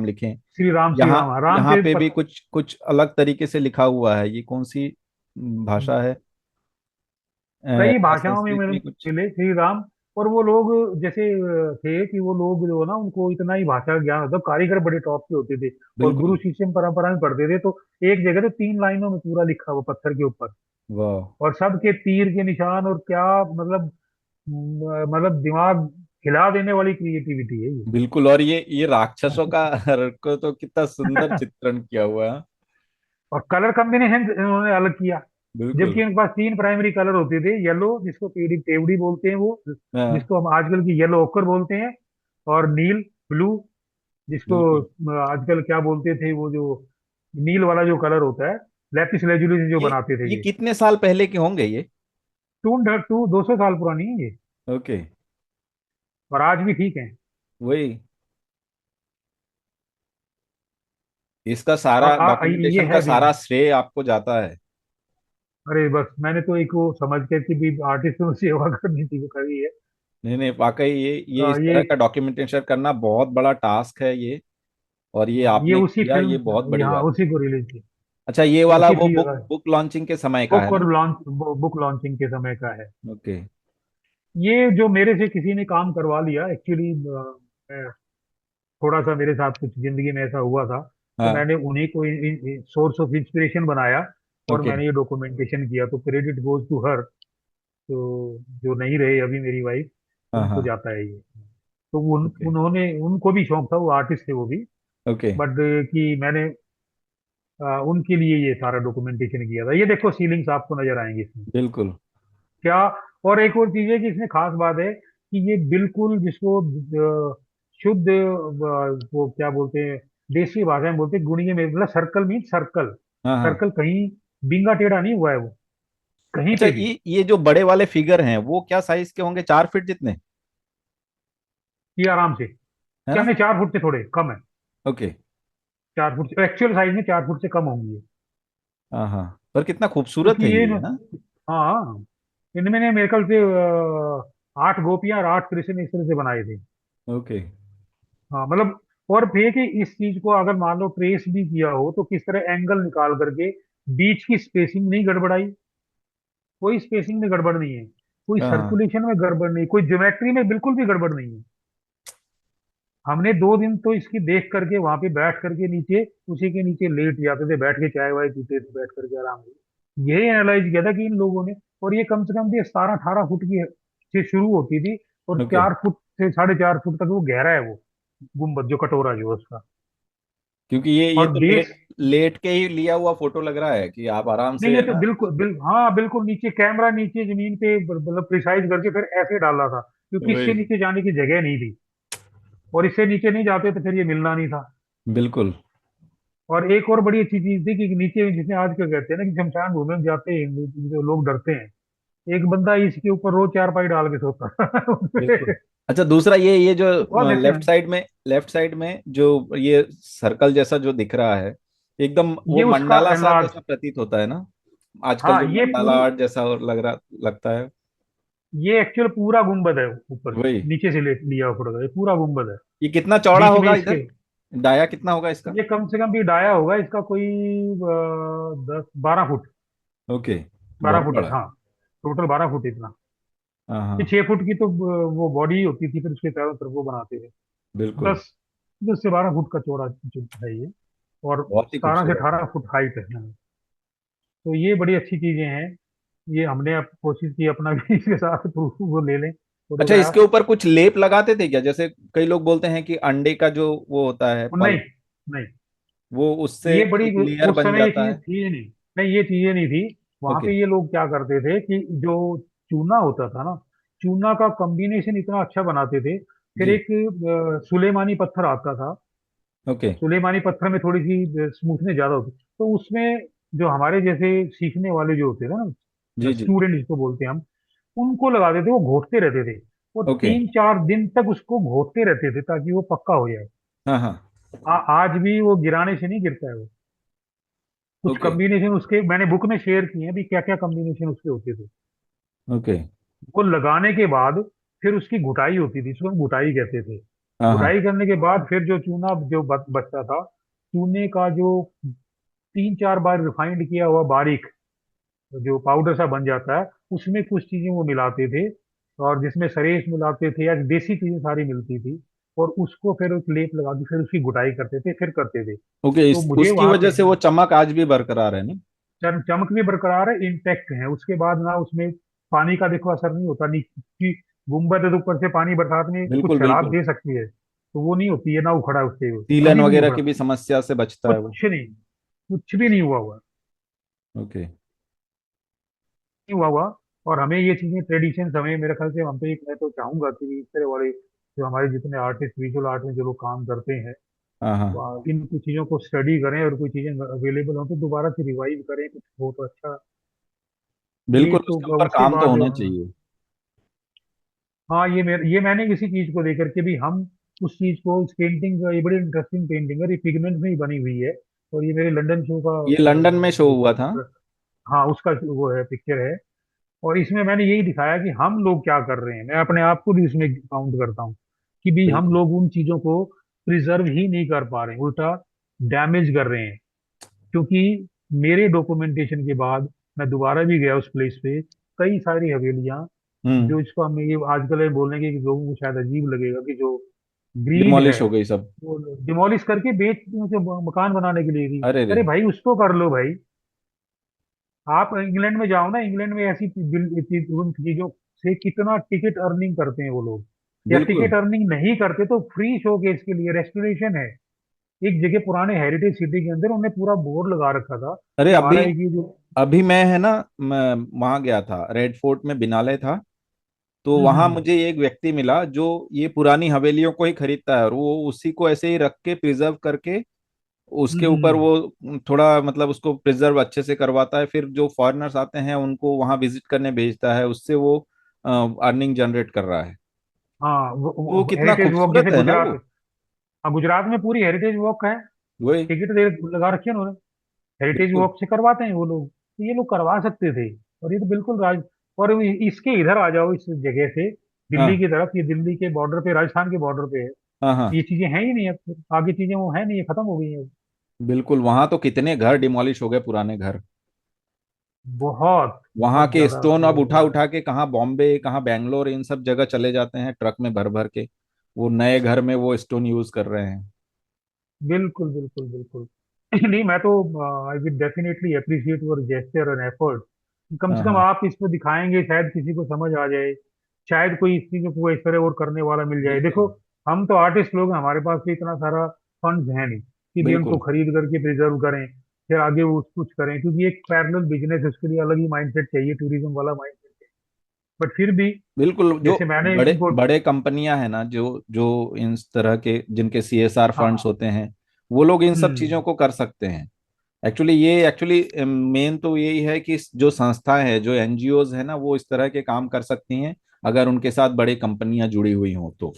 राम, हाँ, राम यहाँ के पे भी कुछ कुछ अलग तरीके से लिखा हुआ है। ये कौन सी भाषा है? कई भाषाओं में संस्कृत मैंने में कुछ। मिले श्री राम। और वो लोग जैसे थे कि वो लोग जो है ना, उनको इतना ही भाषा का ज्ञान होता, कारीगर बड़े टॉप के होते थे। और गुरु बिल्कुल। शिष्य परंपरा में पढ़ते थे, तो एक जगह तो 3 लाइनों में पूरा लिखा हुआ पत्थर के ऊपर। वाह। और सबके तीर के निशान, और क्या मतलब, मतलब दिमाग हिला देने वाली क्रिएटिविटी है ये। बिल्कुल, और ये राक्षसों का को तो कितना सुंदर चित्रण किया हुआ है। और कलर कॉम्बिनेशन इन्होंने अलग किया। बिल्कुल। जबकि उनके पास 3 प्राइमरी कलर होते थे, येलो जिसको पेड़ी पेवड़ी बोलते हैं वो, हाँ। जिसको हम आजकल की येलो ओकर बोलते हैं, और नील, ब्लू, जिसको बिल्कुल। आजकल क्या बोलते थे वो जो नील वाला जो कलर होता है, लैपिस लेजुली से जो बनाते थे ये ये। कितने साल पहले के होंगे ये? 200 साल पुरानी है ये। ओके। और आज भी ठीक है। वही, इसका और सारा ये डॉक्यूमेंटेशन का है भी। सारा श्रेय आपको जाता है। अरे बस मैंने तो एक वो समझ के कि भी आर्टिस्टों से सेवा करनी थी, वो करी है। नहीं नहीं, वाकई ये इस ये तरह का डॉक्यूमेंटेशन करना बहुत बड़ा टास्क है ये। और ये ये आपने उसी किया, ये बहुत फिल्म, बड़ी यहाँ बात है। उसी को रिलीज की, अच्छा, ये वाला उसी वो की बुक लॉन्चिंग के समय का है बुक, ना? और बुक लॉन्चिंग के समय का है। ओके। ये जो मेरे से किसी ने काम करवा लिया एक्चुअली, थोड़ा सा मेरे साथ कुछ जिंदगी में ऐसा हुआ था, तो हाँ। मैंने उन्हीं को सोर्स ऑफ इंस्पिरेशन बनाया, और ओके। मैंने ये डॉक्यूमेंटेशन किया, तो क्रेडिट गोज टू हर। तो जो नहीं रहे अभी मेरी वाइफ, हाँ उनको हाँ। जाता है ये। तो ओके। उन्होंने, उनको भी शौक था, वो आर्टिस्ट थे वो भी, ओके। बट कि मैंने उनके लिए ये सारा डॉक्यूमेंटेशन किया था। ये देखो सीलिंग्स आपको नजर आएंगे इसमें बिल्कुल। क्या। और एक और चीज है कि इसमें खास बात है कि ये बिल्कुल जिसको शुद्ध वो क्या बोलते हैं, देसी भाषा में बोलते हैं गुणीय में, मतलब सर्कल मीन सर्कल। हाँ हाँ। सर्कल कहीं बिंगा टेढ़ा नहीं हुआ है वो, कहीं अच्छा, पे भी। ये जो बड़े वाले फिगर हैं वो क्या साइज के होंगे? 4 फीट जितने? ये आराम से, है क्या ना? नहीं, 4 फुट से थोड़े कम है। ओके। 4 फुट से एक्चुअल साइज में 4 फुट से कम होंगी ये। हाँ हाँ, पर कितना खूबसूरत क्योंकि है ये ये ना। हाँ, इनमें ने मेरे ख्याल से 8 गोपियां और 8 कृष्ण इस तरह से बनाए थे। ओके। हाँ मतलब, और फिर कि इस चीज को अगर मान लो ट्रेस भी किया हो, तो किस तरह एंगल निकाल करके बीच की स्पेसिंग नहीं गड़बड़ाई, कोई स्पेसिंग में गड़बड़ नहीं है, कोई हाँ। सर्कुलेशन में गड़बड़ नहीं, कोई ज्योमेट्री में बिल्कुल भी गड़बड़ नहीं है। हमने 2 दिन तो इसकी देख करके वहां पे बैठ करके नीचे, उसी के नीचे लेट जाते थे, बैठ के चाय वाय पीते थे बैठ करके आराम से, यही एनालाइज किया था कि इन लोगों ने। और ये कम से कम भी 17-18 फुट की से शुरू होती थी, और ओके। 4 फुट से 4.5 फुट तक वो गहरा है वो गुम्बद, जो कटोरा जो है उसका। क्योंकि ये और तो बेस, लेट के ही लिया हुआ फोटो लग रहा है कि आप आराम नहीं से, ये है तो ना? हाँ बिल्कुल नीचे कैमरा, नीचे जमीन पे मतलब प्रिसाइज करके फिर ऐसे डाला था, क्योंकि इससे वही। नीचे जाने की जगह नहीं थी, और इससे नीचे नहीं जाते तो फिर ये मिलना नहीं था। बिल्कुल। और एक और बड़ी अच्छी चीज थी कि नीचे, जिसने आज क्या कहते हैं ना कि शमशान भूमि में जाते हैं जो लोग डरते हैं, एक बंदा इसके ऊपर रोज चारपाई डाल के सोता था। बिल्कुल। अच्छा, दूसरा ये जो बहुत अच्छा है। लेफ्ट साइड में जो ये सर्कल जैसा जो दिख रहा है, एकदम वो ये उसका मंडाला सा एनलार्ज। जैसा प्रतीत होता है ना, आजकल हाँ जो ये मंडाला पूरी, आर्ट जैसा लग रहा लगता है। ये एक्चुअल पूरा गुंबद है ऊपर से, वही। नीचे से ले लिया पड़ेगा, ये पूरा गुंबद है। ये कितना चौड़ा बीच में होगा इसके, इधर, डाया कितना होगा इसका? ये कम से कम भी डाया होगा इसका कोई 10-12 फुट। ओके। 12 बहुत फुट है बड़ा है। हाँ, टोटल 12 फुट इतना। हाँ ये हाँ। 6 फुट की तो वो बॉडी होती थी, फिर उसके चारों तरफ वो बनाते थे। बिल्कुल। 10 10 से 12 फुट का चौड़ा जो है ये, और बहुत ही 17 से 18 खूबसूरत। फुट हाइट है। हाँ। तो ये बड़ी अच्छी चीजें हैं। ये हमने अब कोशिश की अपना भी इसके साथ प्रूफ वो ले लें, अच्छा, इसके फोटोग्राफ। ऊपर कुछ लेप लगाते थे क्या? जैसे कई लोग बोलते हैं कि अंडे का जो वो होता है नहीं पल्प, नहीं, वो उससे ये बड़ी, एक लेयर उस बन समय ये जाता चीजें है। थी नहीं। नहीं ये चीजें नहीं थी। वहां ओके। पे ये लोग क्या करते थे कि जो चूना होता था ना, चूना का कॉम्बिनेशन इतना अच्छा बनाते थे। फिर जी। एक सुलेमानी पत्थर आता था। ओके। सुलेमानी पत्थर में थोड़ी सी स्मूथनेस ज्यादा होती, तो उसमें जो हमारे जैसे सीखने वाले जो होते थे ना, जी जी। स्टूडेंट जिसको बोलते हैं हम, उनको लगा देते, वो घोटते रहते थे। वो ओके। 3-4 दिन तक उसको घोटते रहते थे ताकि वो पक्का हो जाए। हाँ हाँ। आज भी वो गिराने से नहीं गिरता है वो। कुछ ओके। कॉम्बिनेशन उसके मैंने बुक में शेयर किए हैं भी, क्या क्या कॉम्बिनेशन उसके होते थे। ओके। वो लगाने के बाद फिर उसकी घुटाई होती थी, इसको हम घुटाई कहते थे। हाँ हाँ। घुटाई करने के बाद फिर जो चूना जो बचता था, चूने का जो 3-4 बार रिफाइंड किया हुआ बारीक जो पाउडर सा बन जाता है, उसमें कुछ चीजें वो मिलाते थे, और जिसमें सरेस मिलाते थे या देसी चीजें सारी मिलती थी। और उसको फिर एक लेप लगा के फिर उसकी गुटाई करते थे, फिर करते थे। ओके, तो मुझे उसकी वहां वजह पे से वो चमक आज भी बरकरार है ना? चमक भी बरकरार है, इंटैक्ट है। उसके बाद ना उसमें पानी का देखो असर नहीं होता, नहीं कि गुम्बद है तो ऊपर से पानी बरसात में कुछ बिल्कुल सैलाब बिल्कुल। दे सकती है, तो वो नहीं होती है ना, उखड़ा उससे सीलन कभी भी नहीं वगैरह उखड़ा। की भी समस्या से बचता है वो। कुछ नहीं, कुछ भी नहीं हुआ हुआ, ओके। नहीं हुआ हुआ। और हमें ये चीजें ट्रेडिशन, हमें मेरे ख्याल से हम पे मैं तो चाहूंगा कि इस तरह वाले जो हमारे जितने आर्टिस्ट, विजुअल आर्ट में जो लोग काम करते हैं, हाँ हाँ। वो इन कुछ चीजों को स्टडी करें, और कोई चीजें अवेलेबल हो तो दोबारा से रिवाइव करें, कुछ हो तो अच्छा। ये बिल्कुल, तो उसके ऊपर उसके काम तो बाद होना चाहिए। हाँ ये मैंने किसी चीज को लेकर के भी हम उस चीज को, इस पेंटिंग का, ये बड़ी इंटरेस्टिंग पेंटिंग है, ये पिगमेंट में ही बनी हुई है। और ये मेरे लंदन शो का ये लंदन में शो हुआ था। हाँ उसका वो है, पिक्चर है। और इसमें मैंने यही दिखाया कि हम लोग क्या कर रहे हैं, मैं अपने आप को भी इसमें काउंट करता हूँ कि भी हम बिल्कुल। लोग उन चीजों को प्रिजर्व ही नहीं कर पा रहे हैं, उल्टा डैमेज कर रहे हैं। क्योंकि मेरे डॉक्यूमेंटेशन के बाद मैं दोबारा भी गया उस प्लेस पे, कई सारी हवेलियां हम्म। जो, इसको हम ये आजकल ये बोलेंगे कि लोगों को शायद अजीब लगेगा कि जो ग्रीड है डिमोलिश हो गई सब। वो डिमोलिश करके बेच उनके मकान बनाने के लिए भी। अरे रे। अरे भाई उसको कर लो भाई। आप इंग्लैंड में जाओ ना, इंग्लैंड में ऐसी उन चीजों से कितना टिकट अर्निंग करते हैं वो लोग। या बिल्कुल। टिकट अर्निंग नहीं करते तो फ्री शोकेस के लिए रेस्टोरेशन है। एक जगह पुराने हेरिटेज सिटी के अंदर उन्होंने पूरा बोर्ड लगा रखा था अरे कि अभी, हमारा एक ये जो अभी मैं है ना, मैं वहां गया था, रेड फोर्ट में बिनाले था। तो हम्म वहां हम्म मुझे एक व्यक्ति मिला जो ये पुरानी हवेलियों को ही खरीदता है, और वो उसी को ऐसे ही रख के प्रिजर्व करके हम्म उसके हम्म, ऊपर हम्म। वो थोड़ा मतलब उसको प्रिजर्व अच्छे से करवाता है, फिर जो फॉरेनर्स आते हैं उनको वहां विजिट करने भेजता है, उससे वो अर्निंग जनरेट कर रहा है। हाँ तो वो कितना हेरिटेज वॉक खूबसूरत जैसे है ना गुजरात, वो। हाँ गुजरात में पूरी हेरिटेज वॉक है। वही। टिकट दे लगा रखी है उन्होंने, हेरिटेज बिल्कुल। वॉक से करवाते हैं वो लोग, तो ये लोग करवा सकते थे। और ये तो बिल्कुल राज, और इसके इधर आ जाओ इस जगह से, दिल्ली हाँ की तरफ, ये दिल्ली के बॉर्डर पे, राजस्थान के बॉर्डर पे है। हाँ हाँ। ये चीजें हैं ही नहीं अब, आगे चीजें वो है नहीं, ये खत्म हो गई हैं। बिल्कुल, वहां तो कितने घर डिमोलिश हो गए, पुराने घर। बहुत वहां बहुत के ज्यादा स्टोन अब वो उठा हुआ है। उठा के कहाँ बॉम्बे, कहाँ बैंगलोर, इन सब जगह चले जाते हैं ट्रक में भर भर के। वो नए घर में वो स्टोन यूज कर रहे हैं। बिल्कुल बिल्कुल बिल्कुल। नहीं मैं तो I will definitely appreciate your gesture and effort. कम से हाँ कम हाँ। आप इसको दिखाएंगे, शायद किसी को समझ आ जाए, शायद कोई इस चीजों को इस तरह और करने वाला मिल जाए। बिल्कुल देखो हम तो आर्टिस्ट लोग हैं, हमारे पास तो इतना सारा फंड्स है नहीं कि भी उनको बिल्कुल। खरीद करके प्रिजर्व करें, फिर आगे वो कुछ करें, क्योंकि एक पैरेलल बिजनेस है, उसके लिए अलग ही माइंडसेट चाहिए, टूरिज्म वाला माइंडसेट चाहिए। बट फिर भी बिल्कुल, जो जैसे मैंने बड़े इनको, बड़े कंपनियां हैं ना, जो जो इन तरह के जिनके सीएसआर हाँ फंड्स हाँ, होते हैं, वो लोग इन सब हम्म चीजों को कर सकते हैं। एक्चुअली मेन तो यही है कि जो संस्थाएं हैं, जो एनजीओज है ना, वो इस तरह के काम कर सकती हैं, अगर उनके साथ बड़ी कंपनियां जुड़ी हुई हों तो।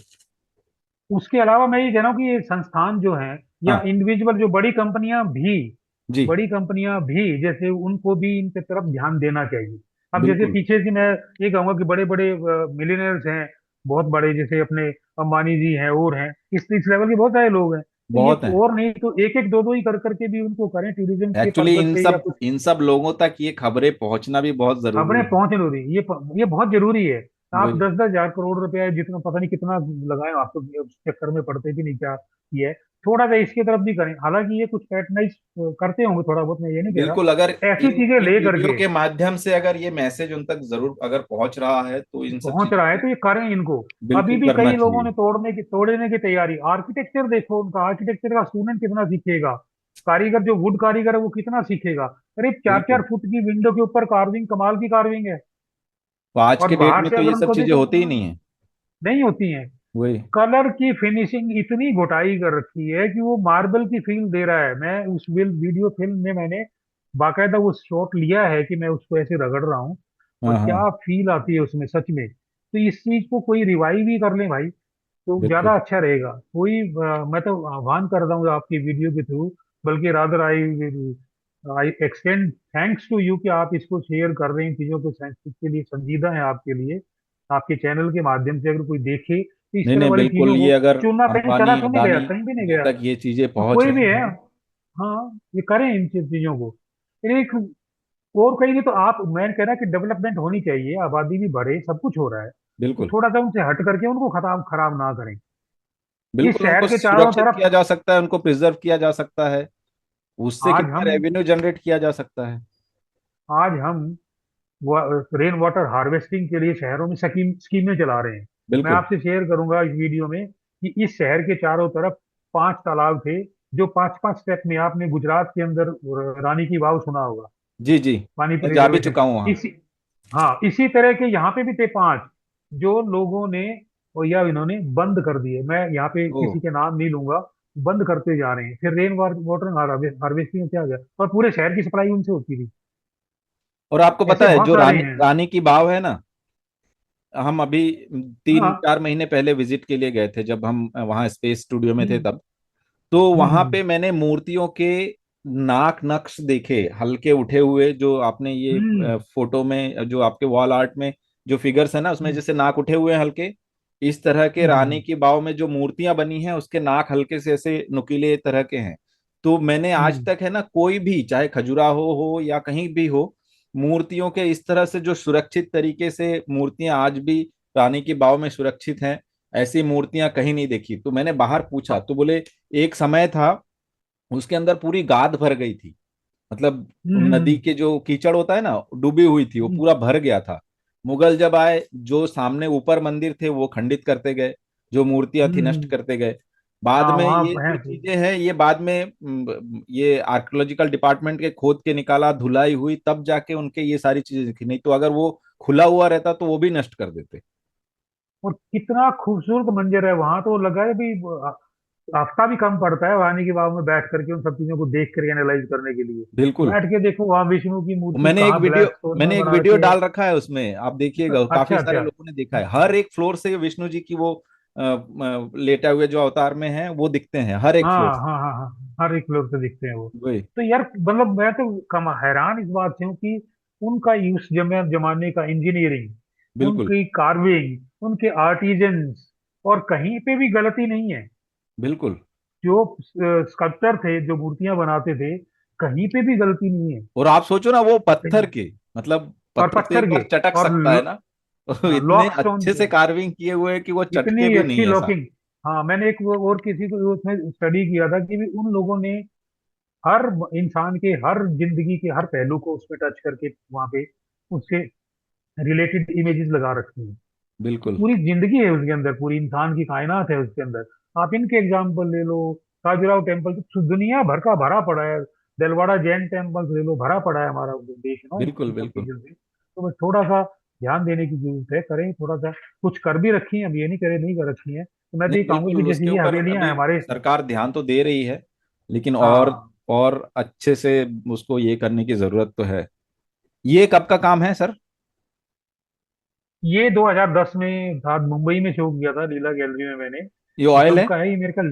उसके अलावा मैं ये कह रहा हूँ कि ये संस्थान जो है या हाँ। इंडिविजुअल जो बड़ी कंपनियां भी, जी बड़ी कंपनियां भी जैसे उनको भी इन पे तरफ ध्यान देना चाहिए। अब जैसे बिल्कुल। पीछे से मैं ये कहूंगा कि बड़े बड़े मिलियनर्स हैं, बहुत बड़े, जैसे अपने अंबानी जी हैं और हैं, इस लेवल के बहुत सारे लोग हैं, तो ये बहुत है। और नहीं तो एक एक दो दो ही कर करके भी उनको करें टूरिज्म के एक्चुअली पर्पज से या कुछ। इन सब लोगों तक ये खबरें पहुंचना भी बहुत जरूरी खबरें है। पहुंच जरूरी, ये बहुत जरूरी है। आप वही। 10-10 हजार करोड़ रुपया जितना पता नहीं कितना लगाए, आप तो उस चक्कर में पड़ते भी नहीं क्या ये है। थोड़ा सा इसकी तरफ भी करें, हालांकि ये कुछ पैटर्नाइज करते होंगे थोड़ा बहुत, मैं ये नहीं कह बिल्कुल, अगर रहा, ऐसी इन चीजें इन ले वीडियो करके के माध्यम से अगर ये मैसेज उन तक जरूर अगर पहुंच रहा है तो इन सब पहुंच चीजों रहा है को तो ये करें इनको। अभी बिल्कुल भी करना कई लोगों चाहिए। ने तोड़ने की तैयारी, आर्किटेक्चर देखो उनका, आर्किटेक्चर का स्टूडेंट कितना सीखेगा, कारीगर जो वुड कारीगर है वो कितना सीखेगा। अरे चार चार बिल्कुल। फुट की विंडो के ऊपर कार्विंग, कमाल की कार्विंग है। तो आज और के डेट बाहर में से तो ये अगर सब उनको चीजें देखो, होती ही नहीं है। नहीं होती हैं। वही। कलर की फिनिशिंग इतनी घुटाई कर रखी है कि वो मार्बल की फील दे रहा है। मैं उस वीडियो फिल्म में मैंने बाकायदा वो शॉट लिया है कि मैं उसको ऐसे रगड़ रहा हूँ, और हाँ हाँ। क्या फील आती है उसमें सच में। तो इस चीज को कोई रिवाइव ही कर ले भाई, तो बिल्कुल। ज्यादा अच्छा रहेगा। कोई मैं तो आह्वान कर रहा हूँ आपकी वीडियो के थ्रू, बल्कि rather I I extend thanks to you कि आप इसको शेयर कर रहे हैं, इन चीजों को के लिए संजीदा है आपके लिए। आपके चैनल के माध्यम से अगर कोई देखे तो इस नहीं तरह नहीं, वाली बिल्कुल, चीजों ये को, अगर चूना कहीं चला अंबानी तो नहीं गया, अडानी कहीं भी नहीं के गया, तक ये चीजें पहुंच कोई भी रही है। हैं। हाँ, ये करें इन चीजों को। फिर एक और कहीं तो आप, मैं कह रहा कि डेवलपमेंट होनी चाहिए, आबादी भी बढ़े, सब कुछ हो रहा है, तो बिल्कुल। थोड़ा सा उनसे हट करके उनको खराब खराब ना करें। इस बिल्कुल, शहर उनको के चारों सुरक्षित तरफ किया जा सकता है, उनको प्रिजर्व किया जा सकता है। उससे आज कितना हम रेवेन्यू जनरेट किया जा सकता है। आज हम रेन वाटर हार्वेस्टिंग के लिए शहरों में स्कीमें चला रहे हैं। मैं बिल्कुल। आपसे शेयर करूंगा इस वीडियो में कि इस शहर के चारों तरफ 5 तालाब थे, जो 5-5 स्टेप में, आपने गुजरात के अंदर रानी की वाव सुना होगा, जी जी। मैं पानीपत जा भी रिजर्वेशन, चुका हूँ वहाँ। इसी, हाँ इसी तरह के यहाँ पे भी थे 5, जो लोगों ने और या इन्होंने बंद कर दिए। मैं यहाँ पे ओ। किसी के नाम नहीं लूंगा, बंद करते जा रहे हैं। फिर रेन वाटर हार्वेस्टिंग में क्या हो गया, और पूरे शहर की सप्लाई उनसे होती थी। और आपको ऐसे पता है बहुत जो सारे रानी हैं। रानी की वाव है ना, हम अभी तीन हाँ। चार महीने पहले विजिट के लिए गए थे, जब हम वहाँ स्पेस स्टूडियो में थे हम्म तब। तो वहां हम्म पे मैंने मूर्तियों के नाक नक्श देखे, हल्के उठे हुए, जो आपने ये हम्म फोटो में जो आपके वॉल आर्ट में जो फिगर्स है ना, उसमें हम्म जैसे नाक उठे हुए हैं हल्के, इस तरह के रानी हम्म की बाव में जो मूर्तियां बनी हैं उसके नाक हल्के से ऐसे नुकीले तरह के हैं। तो मैंने आज हम्म तक है ना, कोई भी चाहे खजुराहो हो या कहीं भी हो, मूर्तियों के इस तरह से जो सुरक्षित तरीके से मूर्तियां आज भी रानी की बाव में सुरक्षित हैं, ऐसी मूर्तियां कहीं नहीं देखी। तो मैंने बाहर पूछा तो बोले एक समय था उसके अंदर पूरी गाद भर गई थी, मतलब नदी हम्म के जो कीचड़ होता है ना, डूबी हुई थी, वो हम्म, पूरा भर गया था। मुगल जब आए, जो सामने ऊपर मंदिर थे वो खंडित करते गए, जो मूर्तियां थी नष्ट हम्म। करते गए। बाद हाँ में वहाँ ये है जो चीजें हैं ये बाद में ये आर्कियोलॉजिकल डिपार्टमेंट के खोद के निकाला, धुलाई हुई, तब जाके उनके ये सारी चीजें दिखी, नहीं तो अगर वो खुला हुआ रहता तो वो भी नष्ट कर देते। और कितना खूबसूरत मंजर है वहां, तो लगा है भी हफ्ता भी कम पड़ता है वानी के बाग में बैठ करके उन सब चीजों को देख कर एनालाइज करने के लिए। बिल्कुल। बैठ के देखो वहां विष्णु की मूर्ति कहाँ ब्लैक स्टोन में मैंने एक बना वीडियो रखी है। डाल रखा है उसमें, आप देखिएगा, काफी अच्छा सारे अच्छा। लोगों ने देखा है। हर एक फ्लोर से विष्णु जी की वो लेटा हुए जो अवतार में है वो दिखते हैं, हर एक फ्लोर हाँ से। हाँ हाँ हाँ, हर एक फ्लोर से दिखते हैं वो। वही। तो यार मतलब मैं तो कम हैरान इस बात से हूँ कि उनका उस जमाने का इंजीनियरिंग, बिल्कुल। उनकी कार्विंग, उनके आर्टिजन्स, और कहीं पे भी गलती नहीं है। बिल्कुल। जो स्कल्प्टर थे, जो मूर्तियां बनाते थे, कहीं पे भी गलती नहीं है। और आप सोचो ना, वो पत्थर कहीं- के, मतलब और पत्थर से पत्थर एक के, बार चटक और सकता है ना, तो इतने लॉक स्टोन, अच्छे से कार्विंग किए हुए हैं कि वो चटके इतनी भी अच्छी नहीं ऐसा। लॉकिंग। हाँ मैंने एक और किसी को उसमें स्टडी किया था कि भी उन लोगों ने हर इंसान के हर जिंदगी के हर पहलू को उसमें टच करके वहां पे उससे रिलेटेड इमेजेस लगा रखी हैं। तो बिल्कुल। पूरी जिंदगी है उसके अंदर, पूरी इंसान की कायनात है उसके अंदर। आप इनके एग्जाम्पल ले लो, खाजुराहो टेम्पल तो दुनिया भर का भरा पड़ा है, दिलवाड़ा जैन टेम्पल ले लो, भरा पड़ा है हमारा देश ना बिल्कुल। इन सब बिल्कुल। चीजों से। तो बस थोड़ा सा ध्यान देने की जरूरत है, करें थोड़ा सा। कुछ कर भी रखी है, अब ये नहीं करे नहीं कर रखी है, तो मैं तो ये नहीं, कहूंगा बिल्कुल कि जैसे उसके ये ऊपर हवेलियां अभी हैं हमारे। सरकार ध्यान तो दे रही है, लेकिन हाँ, और अच्छे से उसको ये करने की जरूरत तो है। ये कब का काम है सर? ये 2010 में था, मुंबई में शो किया था लीला गैलरी में मैंने। ये तो ऑयल तब है? का है ये मेरे ख्याल,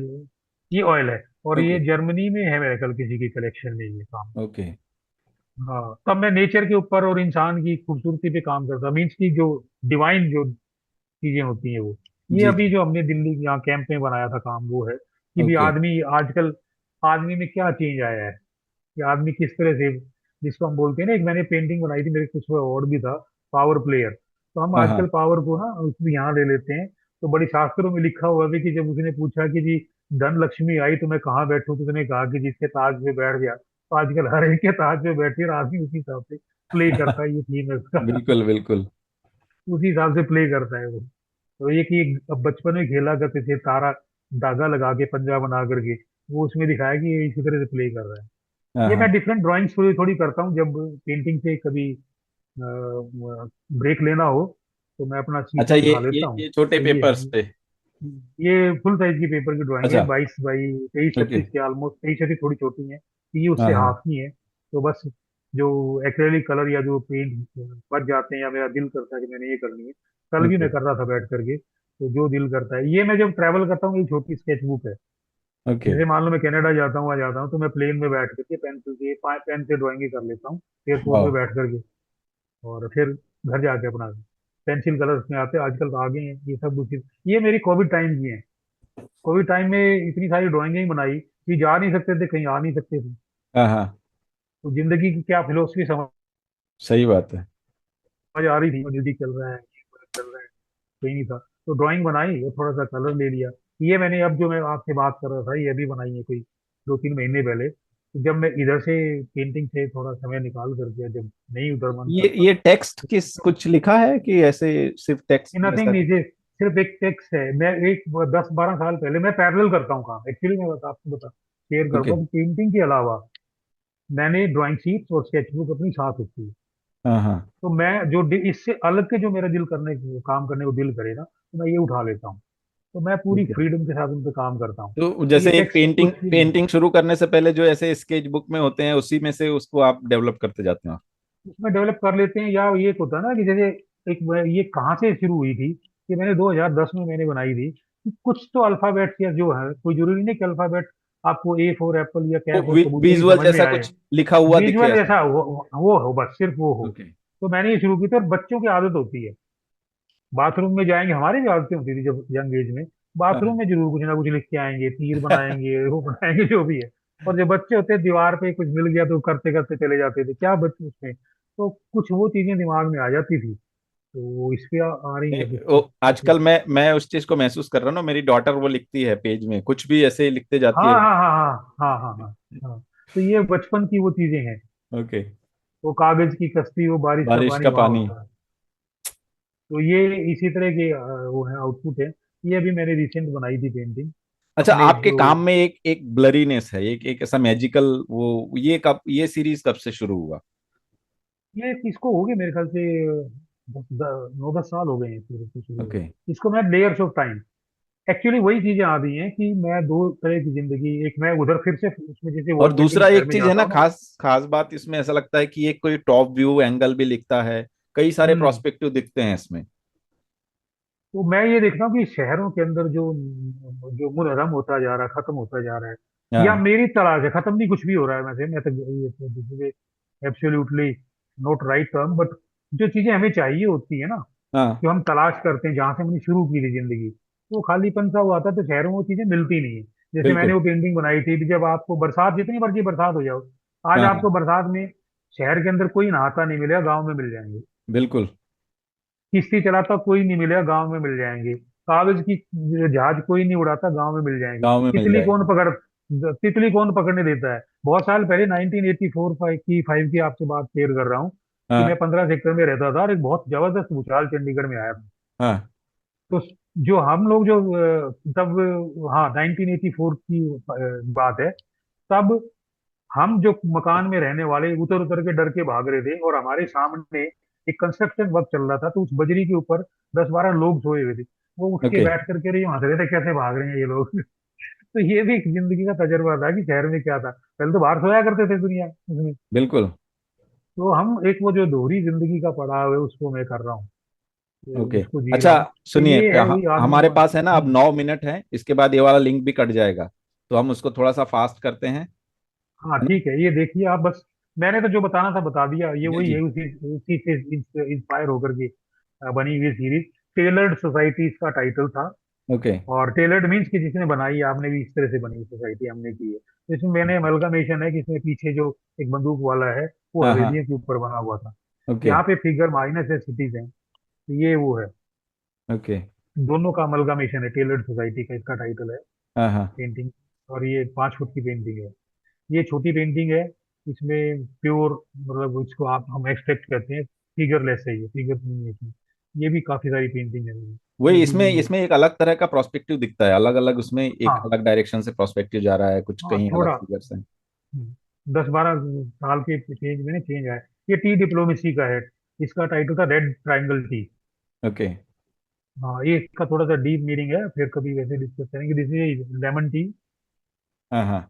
ये ऑयल है। और ओके। ये जर्मनी में है मेरे ख्याल किसी की कलेक्शन में ये काम। ओके। हाँ, तब मैं नेचर के ऊपर और इंसान की खूबसूरती पे काम करता, मीन्स की जो डिवाइन जो चीजें होती हैं वो। ये जी अभी जी। जो हमने दिल्ली यहाँ कैंप में बनाया था काम, वो है कि भी ओके। आदमी आजकल, आदमी में क्या चेंज आया है कि आदमी किस तरह से, जिसको हम बोलते हैं ना, एक मैंने पेंटिंग बनाई थी, मेरे कुछ अवार्ड भी था, पावर प्लेयर। तो हम हाँ आजकल हाँ। पावर को ना उसमें यहाँ ले लेते हैं। तो बड़ी शास्त्रों में लिखा हुआ भी कि जब उसने पूछा कि जी धन लक्ष्मी आई तो मैं कहाँ बैठूं, तो उसने कहा कि जिसके ताज पे बैठ गया। तो आजकल हर एक के ताज पे बैठे और आदमी उसी हिसाब से प्ले करता है, ये थीम है उसका। बिल्कुल बिल्कुल। उसी हिसाब से प्ले करता है वो। तो ये कि अब बचपन में खेला करते थे तारा, धागा लगा के पंजा बना करके, वो उसमें दिखाया कि ये इसी तरह से प्ले कर रहा है। हाँ ये मैं हाँ। डिफरेंट ड्राइंग्स थोड़ी थोड़ी करता हूँ जब पेंटिंग से कभी ब्रेक लेना हो, तो मैं अपना अच्छा, शीशा ये उठा ये लेता हूँ। ये छोटे तो पेपर्स पे। ये फुल साइज की पेपर की ड्राइंग है, अच्छा। 22 बाई 23 36 ओके। के, ऑलमोस्ट 23 थोड़ी छोटी है, तो ये हाँ उससे हाँ। हाफ ही है। तो बस जो एक्रेलिक कलर या जो पेंट बच जाते हैं या मेरा दिल करता है कि मैंने ये करनी है, कल भी ओके। मैं कर रहा था बैठ करके, तो जो दिल करता है, ये मैं जब ट्रैवल करता हूँ, ये छोटी स्केच बुक है। ओके। जैसे मान लो मैं कनाडा जाता हूँ, आ जाता हूँ, तो मैं प्लेन में बैठ करके पेंसिल से पेन से ड्राइंग कर लेता हूँ, एयरपोर्ट में वाह। बैठ करके। और फिर घर जाके अपना पेंसिल कलर्स में आते हैं, आजकल तो आ गए हैं ये सब चीज। ये मेरी कोविड टाइम की है। कोविड टाइम में इतनी सारी ड्राइंगें ही बनाई कि जा नहीं सकते थे, कहीं आ नहीं सकते थे, हाँ हाँ। तो जिंदगी की क्या फिलोसफी समझ सही बात है। आ रही थी, जल्दी चल रहा है, ये चल रहा है, कहीं नहीं था। तो ड्राइंग बनाई और थोड़ा सा कलर ले लिया। ये मैंने अब जो मैं आपसे बात कर रहा था, ये अभी बनाई है कोई 2 3 महीने पहले। तो जब मैं इधर से पेंटिंग से थोड़ा समय निकाल करके, जब नहीं उधर मन करता, ये टेक्स्ट तो किस कुछ लिखा है कि ऐसे सिर्फ टेक्स्ट नथिंग जैसा? नीचे, सिर्फ एक टेक्स्ट है। मैं एक 10 12 साल पहले मैं पैरेलल करता हूँ काम, एक्चुअली मैं आपको बता शेयर ओके। करूंगा कि पेंटिंग के अलावा मैंने ड्राइंग शीट्स और स्केचबुक अपनी साथ होती है। हाँ हाँ। तो मैं जो इससे अलग के जो मेरा दिल करने काम करने को दिल करे ना, तो मैं ये उठा लेता हूँ। तो मैं पूरी ठीक है। फ्रीडम के साथ उन पे काम करता हूँ। तो तो ये जैसे एक टेक्स्ट पेंटिंग कुछ भी नहीं है। पेंटिंग शुरू करने से पहले जो ऐसे स्केच बुक में होते हैं उसी में से उसको आप डेवलप करते जाते हो? उसमें डेवलप कर लेते हैं, या ये एक होता है ना कि जैसे एक ये कहाँ से शुरू हुई थी कि मैंने 2010 में मैंने बनाई थी कि कुछ तो अल्फाबेट या जो है, कोई जरूरी नहीं कि अल्फाबेट आपको ए फॉर एप्पल या कैफ और कबूतर ही विजुअल समझ में जैसा आए। कुछ लिखा हुआ दिखे विजुअल ऐसा? जैसा हो, बस सिर्फ वो हो। ओके। तो मैंने ये शुरू की थी, और बच्चों की आदत होती है, बाथरूम में जाएंगे, हमारी भी आदतें होती थी जब यंग एज में, बाथरूम हाँ में जरूर कुछ ना कुछ लिख के आएंगे, तीर हाँ। बनाएंगे, वो बनाएंगे, जो भी है। और जो बच्चे होते हैं दीवार पे कुछ मिल गया तो करते करते चले जाते थे, क्या बच्चे उसमें, तो कुछ वो चीजें दिमाग में आ जाती थी। तो वो इस पे आ रही है कुछ कुछ कुछ। आजकल मैं उस चीज को महसूस कर रहा हूँ ना, मेरी डॉटर वो लिखती है पेज में कुछ भी ऐसे ही लिखते जाती हाँ है। हाँ हाँ हाँ हाँ हाँ हाँ हाँ। तो ये बचपन की वो चीजें हैं। ओके। वो कागज की कश्ती, वो बारिश का बारिश पानी का वहां पानी। होता है। तो ये इसी तरह के वो है आउटपुट है। ये अभी मैंने रिसेंट बनाई थी पेंटिंग अच्छा, अपने आपके जो। काम में एक ब्लरीनेस है, एक ऐसा मैजिकल, वो ये सीरीज कब से शुरू हुआ? ये इसको हो गए मेरे ख्याल से 9 10 साल हो गए हैं इसको शुरू हुए। ओके। इसको मैं लेयर्स ऑफ टाइम, एक्चुअली वही चीजें आ रही हैं कि मैं दो तरह की जिंदगी, एक मैं उधर फिर से उसमें जैसे और वॉल पेंटिंग दूसरा शहर एक में चीज है जाता ना, हूँ ना। खास खास बात इसमें ऐसा लगता है कि एक कोई टॉप व्यू एंगल भी लिखता है, कई सारे हम्म। प्रोस्पेक्टिव दिखते हैं इसमें। तो मैं ये देखता हूँ कि शहरों के अंदर जो जो मुनहदम होता जा रहा है, खत्म होता जा रहा है, या हाँ मेरी तलाश है, खत्म नहीं कुछ भी हो रहा है, मैं तो this is absolutely not right term, but जो चीजें हमें चाहिए होती है ना, हाँ। जो हम तलाश करते हैं, जहाँ से हमने शुरू की थी जिंदगी, तो वो खालीपन सा हुआ था, तो शहरों में वो चीजें मिलती नहीं है। जैसे मैंने बिल्कुल। वो पेंटिंग बनाई थी कि जब आपको बरसात, जितनी मर्जी बरसात हो जाओ, आज हाँ आपको हाँ। बरसात में शहर के अंदर कोई नहाता नहीं मिलेगा, गाँव में मिल जाएंगे। बिल्कुल। किश्ती चलाता कोई नहीं मिलेगा, गाँव में मिल जाएंगे। कागज की जहाज कोई नहीं उड़ाता, गाँव में मिल जाएंगे। गांव में मिल जाएगी। तितली कौन पकड़ने देता है? बहुत साल पहले 1984 फाइव की आपसे बात शेयर कर रहा हूँ कि मैं हाँ 15 सेक्टर में रहता था, और एक बहुत जबरदस्त भूचाल चंडीगढ़ में आया था। हाँ। तो जो हम लोग जो तब, हाँ 1984 की बात है। तब हम जो मकान में रहने वाले उतर उतर के डर के भाग रहे थे, और हमारे सामने एक कंस्ट्रक्शन वर्क चल रहा था, तो उस बजरी के ऊपर 10 12 लोग सोए हुए थे। वो उठ के ओके। बैठ करके रही हंस रहे थे, कैसे भाग रहे हैं ये लोग। तो ये भी एक जिंदगी का तजर्बा था कि शहर में क्या था, पहले तो बाहर सोया करते थे दुनिया उसमें। बिल्कुल। तो हम एक वो जो दोहरी जिंदगी का पड़ाव है उसको मैं कर रहा हूँ, तो ओके। उसको जी रहा अच्छा हूँ। तो सुनिए, ये है वही आदमी हमारे का। पास है ना अब 9 मिनट है, इसके बाद ये वाला लिंक भी कट जाएगा। तो हम उसको थोड़ा सा फास्ट करते हैं, हाँ है ना? ठीक है, ये देखिए आप बस, मैंने तो जो बताना था बता दिया, ये जी वही जी। है, उसी उसी से इंस्पायर होकर के बनी हुई सीरीज। टेलर्ड सोसाइटी इसका टाइटल था। ओके। और टेलर्ड मीन्स कि जिसने बनाई है, आपने भी इस तरह से बनी सोसाइटी हमने की है। तो इसमें मैंने अमलगमेशन है कि इसमें पीछे जो एक बंदूक वाला है वो हाँ हाँ। हवेलियों के ऊपर बना हुआ था। ओके। यहाँ पे फिगर माइनस है, सिटीज हैं, तो ये वो है। ओके। दोनों का अमलगमेशन है, टेलर्ड सोसाइटी का इसका टाइटल है हाँ हाँ। पेंटिंग। और ये 5 फुट की पेंटिंग है। ये छोटी पेंटिंग है। इसमें प्योर, मतलब इसको आप हम एक्सट्रैक्ट करते हैं, फिगरलेस है, ये फिगर नहीं है इसमें। ये भी काफी सारी पेंटिंग है ये वही, इसमें भी। इसमें एक अलग तरह का प्रोस्पेक्टिव दिखता है, अलग अलग उसमें एक हाँ अलग डायरेक्शन से प्रोस्पेक्टिव जा रहा है, कुछ हाँ कहीं अलग थोड़ा, फिगर्स हैं। 10-12 साल के चेंज में चेंज आया। ये टी डिप्लोमेसी का है। इसका टाइटल था रेड ट्रायंगल टी। ओके। हाँ, ये इसका थोड़ा सा डीप मीनिंग है, फिर कभी वैसे डिस्कस करेंगे। This is lemon tea. हाँ हाँ।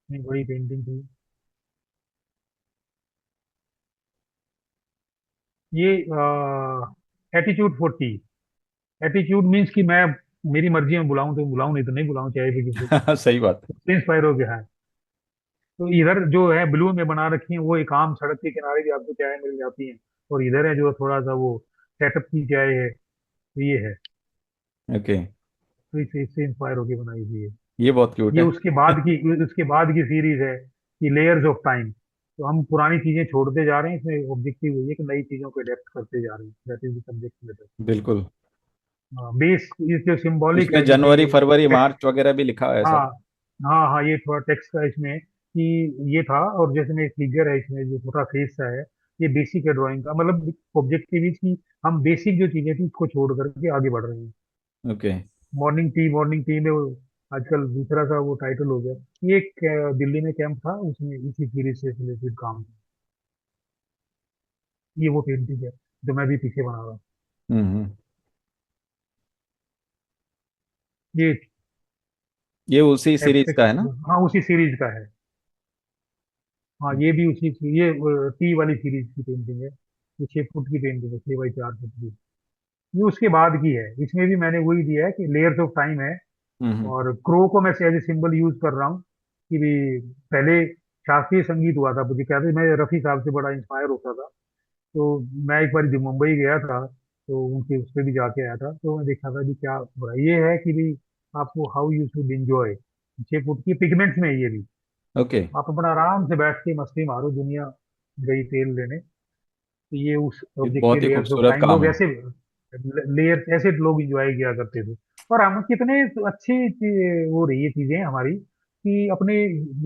बड़ी पेंटिंग थी ये। Attitude for T. Attitude means कि मैं मेरी मर्जी में बुलाऊं तो बुलाऊं, नहीं तो नहीं बुलाऊं, चाहे भी किसी को। सही बात है। इंस्पायर हो गया है। तो इधर जो है ब्लू में बना रखी है, वो एक आम सड़क के किनारे भी आपको चाय मिल जाती है। और इधर है जो थोड़ा सा वो सेटअप की चाय है, तो ये है। ओके। तो इससे इंस्पायर होकर बनाई हुई है। ये बहुत क्यूट ये है। उसके बाद की सीरीज है कि लेयर्स ऑफ टाइम। तो हम पुरानी चीजें छोड़ते जा रहे हैं, इसमें ऑब्जेक्टिव वही है कि नई चीजों को अडेप्ट करते जा रहे हैं। That is the subject matter. बिल्कुल। बेस ये जो सिंबॉलिक इसमें है, जैसे जनवरी ये फरवरी टेक्स्ट। मार्च वगैरह भी लिखा है हाँ सब। हाँ हाँ, ये थोड़ा टेक्स्ट का इसमें कि ये था। और जैसे में फिगर है इसमें जो थोड़ा फेस सा है, ये बेसिक है ड्राइंग का, मतलब ऑब्जेक्टिव इज कि हम बेसिक जो चीजें थी उसको छोड़ करके आगे बढ़ रहे हैं। ओके। मॉर्निंग टी में आजकल दूसरा सा वो टाइटल हो गया। ये एक दिल्ली में कैंप था, उसमें इसी सीरीज से रिलेटेड काम था। ये वो पेंटिंग है जो मैं भी पीछे बना रहा हूँ। हम्म। ये ये उसी सीरीज का है एब्स्ट्रैक्ट, ना? हाँ उसी सीरीज का है। हाँ ये भी उसी ये टी वाली सीरीज की पेंटिंग है। ये 6 फुट की पेंटिंग है, 6 बाई 4 फुट की। ये उसके बाद की है। इसमें भी मैंने वही दिया है कि लेयर्स ऑफ टाइम है। हम्म। और क्रो को मैं एज ए सिंबल यूज कर रहा हूँ कि भी पहले शास्त्रीय संगीत हुआ था, मुझे कहते मैं रफी साहब से बड़ा इंस्पायर होता था। तो मैं एक बार जब मुंबई गया था, तो उनके उस पर भी जाके आया था, तो मैं देखा था कि क्या हो रहा है। ये है कि भी आपको how you should enjoy. 6 foot की पिगमेंट्स में है ये भी। ओके। आप अपना आराम से बैठ के मस्ती मारो, दुनिया गई तेल लेने। तो ये उस ये ऑब्जेक्ट के बहुत ही लेयर्स ऑफ खूबसूरत टाइम काम लोग है। ऐसे लेयर्स ऐसे लोग इंजॉय किया करते थे। और हम कितने अच्छी वो रही है चीजें हमारी कि अपने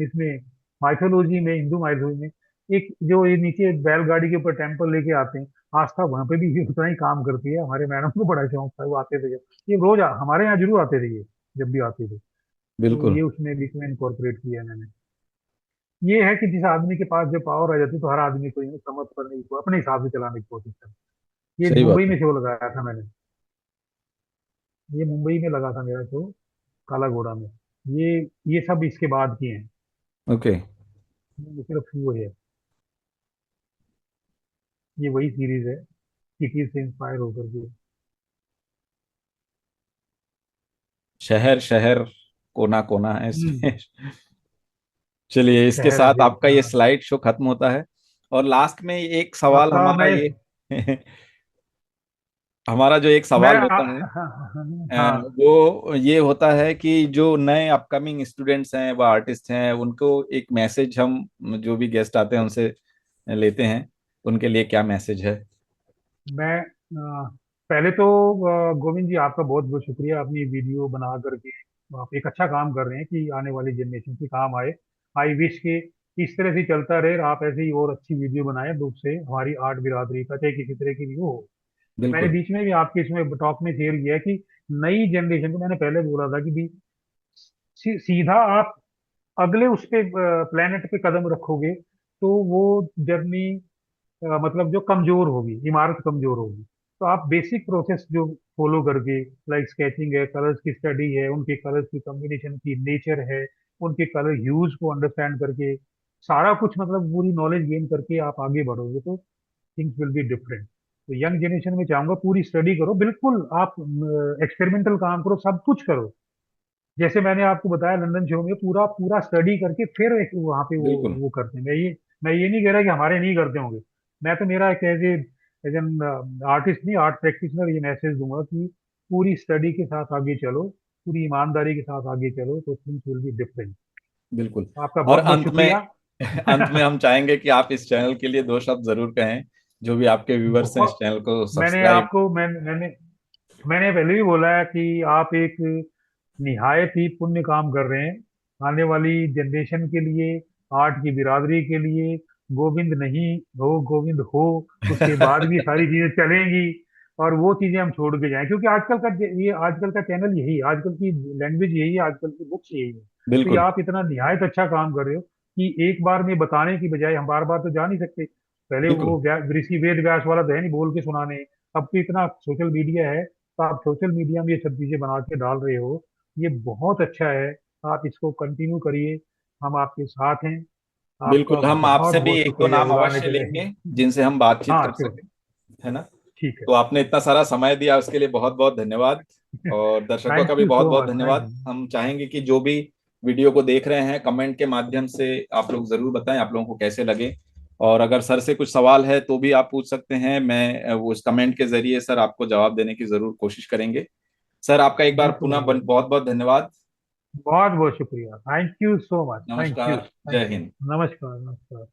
इसमें माइथोलॉजी में, हिंदू माइथोलॉजी में, एक जो ये नीचे बैलगाड़ी के ऊपर टेम्पल लेके आते हैं, आस्था वहां पे भी ये उतना ही काम करती है। हमारे मैडम को बड़ा शौक था, वो आते थे जब ये रोज हमारे यहाँ जरूर आते थे ये, जब भी आते थे। तो बिल्कुल। ये उसमें बीच में इनकॉर्पोरेट किया है मैंने। ये है कि जिस आदमी के पास जब पावर आ जाती है तो हर आदमी को समझ करने की अपने हिसाब से चलाने की कोशिश करता है। ये सही मुंबई बात है। में शो लगाया था मैंने। ये मुंबई में लगा था मेरा शो, काला घोड़ा में। ये ये सब इसके बाद किए हैं। ओके। ये सिर्फ वो है। ये वही सीरीज है, सिटी से इंस्पायर होकर के। शहर शहर, कोना कोना है हम्म। इसमें। चलिए, इसके शहर साथ है, आपका ये हाँ। स्लाइड शो खत्म होता है। और लास्ट में एक सवाल आपका हमारा मैं ये हमारा जो एक मैं सवाल होता है, हाँ। वो ये होता है कि जो नए अपकमिंग स्टूडेंट्स हैं व आर्टिस्ट हैं, उनको एक मैसेज हम जो भी गेस्ट आते हैं उनसे लेते हैं, उनके लिए क्या मैसेज है? मैं पहले तो गोविंद जी आपका बहुत बहुत शुक्रिया, अपनी वीडियो बना करके आप एक अच्छा काम कर रहे हैं कि आने वाली जनरेशन के काम आए। आई विश के इस तरह से चलता रहे, आप ऐसे ही और अच्छी वीडियो बनाएं रूप से हमारी आर्ट बिरादरी का, चाहे किसी तरह की भी हो। मैंने बिल्कुल। बीच में भी आपके इसमें टॉक में शेयर किया है कि नई जनरेशन को मैंने पहले बोला था कि भी सीधा आप अगले उस पे प्लेनेट पे कदम रखोगे तो वो जर्नी मतलब जो कमजोर होगी, इमारत कमजोर होगी। तो आप बेसिक प्रोसेस जो फॉलो करके, लाइक स्केचिंग है, कलर्स की स्टडी है, उनके कलर्स की कॉम्बिनेशन की नेचर है, उनके कलर ह्यूज को अंडरस्टैंड करके, सारा कुछ मतलब पूरी नॉलेज गेन करके आप आगे बढ़ोगे तो थिंग्स विल बी डिफरेंट। तो यंग जनरेशन में चाहूंगा पूरी स्टडी करो, बिल्कुल आप एक्सपेरिमेंटल काम करो, सब कुछ करो। जैसे मैंने आपको बताया लंदन शो में पूरा पूरा स्टडी करके फिर एक वहाँ पे बिल्कुल वो करते हैं। मैं ये नहीं कह रहा कि हमारे नहीं करते होंगे। मैं तो मेरा एक एज एन आर्टिस्ट नहीं, आर्ट प्रैक्टिशनर, ये मैसेज दूंगा कि पूरी स्टडी के साथ आगे चलो, पूरी ईमानदारी के साथ आगे चलो, तो थिंग्स विल बी डिफरेंट। बिल्कुल। आपका और बहुत बहुत अंत में शुक्रिया। अंत में हम चाहेंगे कि आप इस चैनल के लिए दो शब्द जरूर कहें, जो भी आपके व्यूवर्स हैं इस बहुत चैनल को मैंने सब्सक्राइब। आपको मैंने मैंने पहले भी बोला है कि आप एक निहायत ही पुण्य काम कर रहे हैं। आने वाली जनरेशन के लिए, आर्ट की बिरादरी के लिए, गोविंद नहीं हो गोविंद हो, उसके बाद भी सारी चीजें चलेंगी। और वो चीजें हम छोड़ के जाएं, क्योंकि आजकल का चैनल यही है, आजकल की लैंग्वेज यही है, आजकल की बुक्स यही है। तो ये बिल्कुल आप इतना निहायत अच्छा काम कर रहे हो कि एक बार में बताने की बजाय, हम बार बार तो जा नहीं सकते। पहले बिल्कुल। वो ऋषि वेद व्यास वाला तो है नहीं बोल के सुनाने। अब तो इतना सोशल मीडिया है, तो आप सोशल मीडिया में ये सब चीजें बना के डाल रहे हो, ये बहुत अच्छा है। आप इसको कंटिन्यू करिए, हम आपके साथ हैं। आपका बिल्कुल, हम बहुत आपसे भी बहुत एक दो शुक्रिया नाम बुलाने अवश्य के लिए। लेंगे जिनसे हम बातचीत हाँ कर श्योर। सकें, है ना। ठीक है। तो आपने इतना सारा समय दिया उसके लिए बहुत बहुत धन्यवाद। और दर्शकों का थैंक भी यू बहुत सो बहुत मच, थैंक धन्यवाद। यू। हम चाहेंगे कि जो भी वीडियो को देख रहे हैं कमेंट के माध्यम से आप लोग जरूर बताएं आप लोगों को कैसे लगे। और अगर सर से कुछ सवाल है तो भी आप पूछ सकते हैं, मैं उस कमेंट के जरिए सर आपको जवाब देने की जरूर कोशिश करेंगे। सर आपका एक बार बिल्कुल पुनः बिल्कुल। बहुत बहुत धन्यवाद। बहुत बहुत शुक्रिया, thank you so much, thank you नमस्कार, थैंक जय यू। हिंद। नमस्कार नमस्कार।